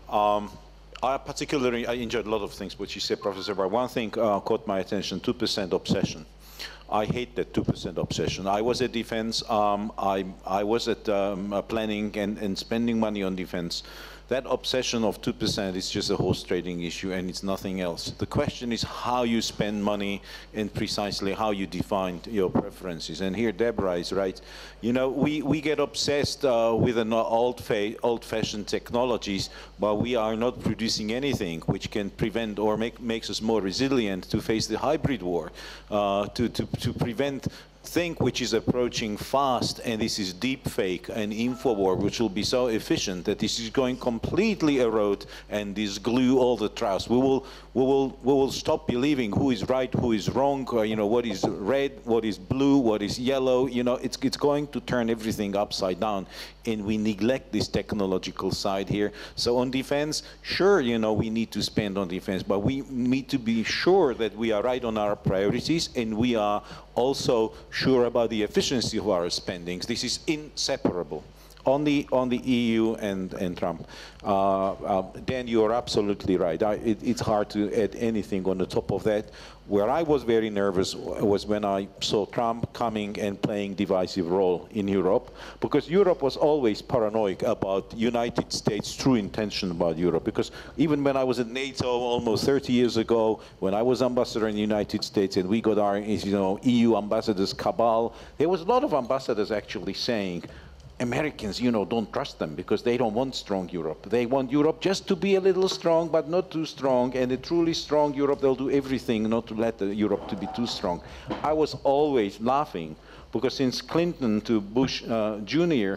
I enjoyed a lot of things what you said, Professor, but one thing caught my attention, 2% obsession. I hate that 2% obsession. I was at defense, I was at planning and spending money on defense. That obsession of 2% is just a horse trading issue and it's nothing else. The question is how you spend money and precisely how you define your preferences. And here Deborah is right. You know, we get obsessed with an old-fashioned technologies, but we are not producing anything which can prevent or makes us more resilient to face the hybrid war, to prevent thing which is approaching fast, and this is deep fake and info war, which will be so efficient that this is going completely erode and disglue all the trust. We will stop believing who is right, who is wrong, or, you know, what is red, what is blue, what is yellow. You know, it's going to turn everything upside down, and we neglect this technological side here. So on defense, sure, you know, we need to spend on defense, but we need to be sure that we are right on our priorities, and we are also sure about the efficiency of our spendings. This is inseparable. On the EU and Trump, Dan, you are absolutely right. It's hard to add anything on the top of that. Where I was very nervous was when I saw Trump coming and playing divisive role in Europe, because Europe was always paranoid about United States' true intention about Europe. Because even when I was at NATO almost 30 years ago, when I was ambassador in the United States and we got our, you know, EU ambassadors cabal, there was a lot of ambassadors actually saying, Americans, you know, don't trust them because they don't want strong Europe. They want Europe just to be a little strong, but not too strong. And a truly strong Europe, they'll do everything not to let Europe to be too strong. I was always laughing because since Clinton to Bush Jr.,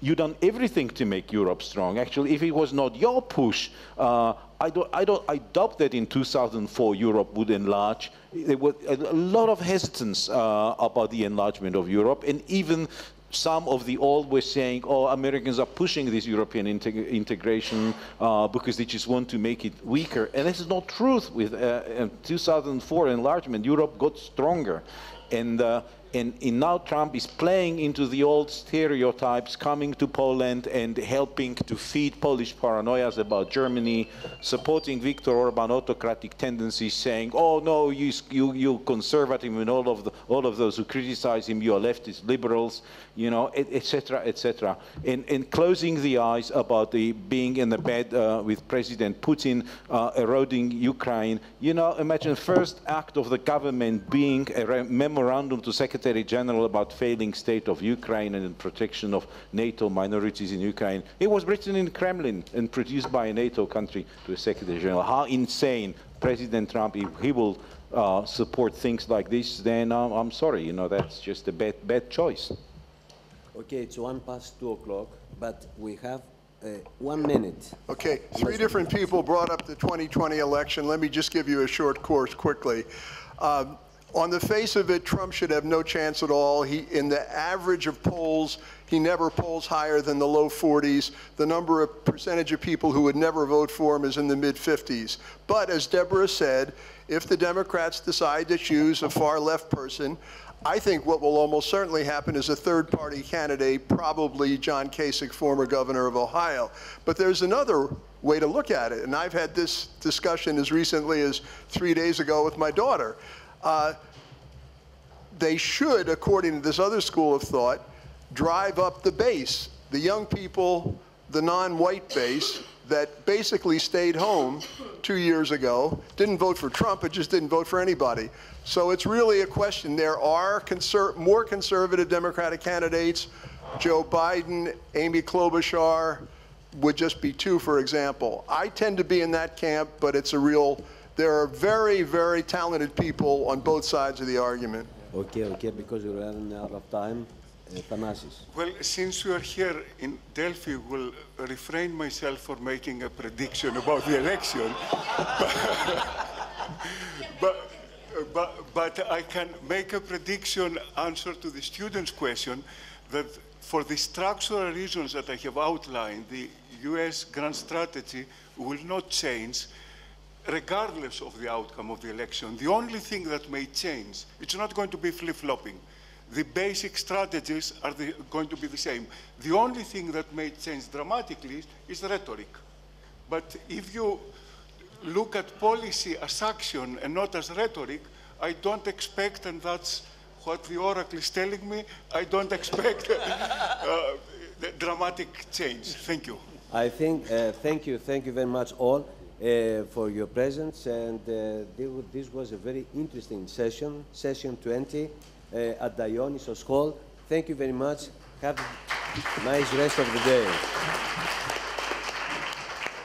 you done everything to make Europe strong. Actually, if it was not your push, I doubt that in 2004 Europe would enlarge. There was a lot of hesitance about the enlargement of Europe, and even some of the old were saying, oh, Americans are pushing this European integration because they just want to make it weaker. And this is not truth. With 2004 enlargement, Europe got stronger. And now Trump is playing into the old stereotypes, coming to Poland and helping to feed Polish paranoias about Germany, supporting Viktor Orban autocratic tendencies, saying, "Oh no, you conservative, and all of those who criticize him, you are leftist liberals," you know, etc., etc., and closing the eyes about the being in the bed with President Putin, eroding Ukraine. You know, imagine first act of the government being a memorandum to Secretary General about failing state of Ukraine and protection of NATO minorities in Ukraine. It was written in Kremlin and produced by a NATO country to a Secretary General. How insane President Trump, if he will support things like this, then I'm sorry, you know, that's just a bad choice. Okay, it's 2:01, but we have 1 minute. Okay, three different people brought up the 2020 election. Let me just give you a short course quickly. On the face of it, Trump should have no chance at all. In the average of polls, he never polls higher than the low 40s. The percentage of people who would never vote for him is in the mid-50s. But as Deborah said, if the Democrats decide to choose a far left person, I think what will almost certainly happen is a third-party candidate, probably John Kasich, former governor of Ohio. But there's another way to look at it, and I've had this discussion as recently as 3 days ago with my daughter. They should, according to this other school of thought, drive up the base, the young people, the non-white base that basically stayed home 2 years ago, didn't vote for Trump, but just didn't vote for anybody. So it's really a question. There are more conservative Democratic candidates. Joe Biden, Amy Klobuchar would just be two, for example. I tend to be in that camp, but it's a real, there are very, very talented people on both sides of the argument. Okay, because we're running out of time. Athanassios. Well, since we are here in Delphi, we'll refrain myself from making a prediction about the election. But I can make a prediction, answer to the student's question, that for the structural reasons that I have outlined, the US grand strategy will not change regardless of the outcome of the election. The only thing that may change, it's not going to be flip-flopping. The basic strategies are going to be the same. The only thing that may change dramatically is rhetoric. But if you look at policy as action and not as rhetoric, I don't expect, and that's what the oracle is telling me, I don't expect the dramatic change. Thank you. I think, thank you very much all for your presence, and this was a very interesting session, session 20 at Dionysos Hall. Thank you very much. Have a nice rest of the day.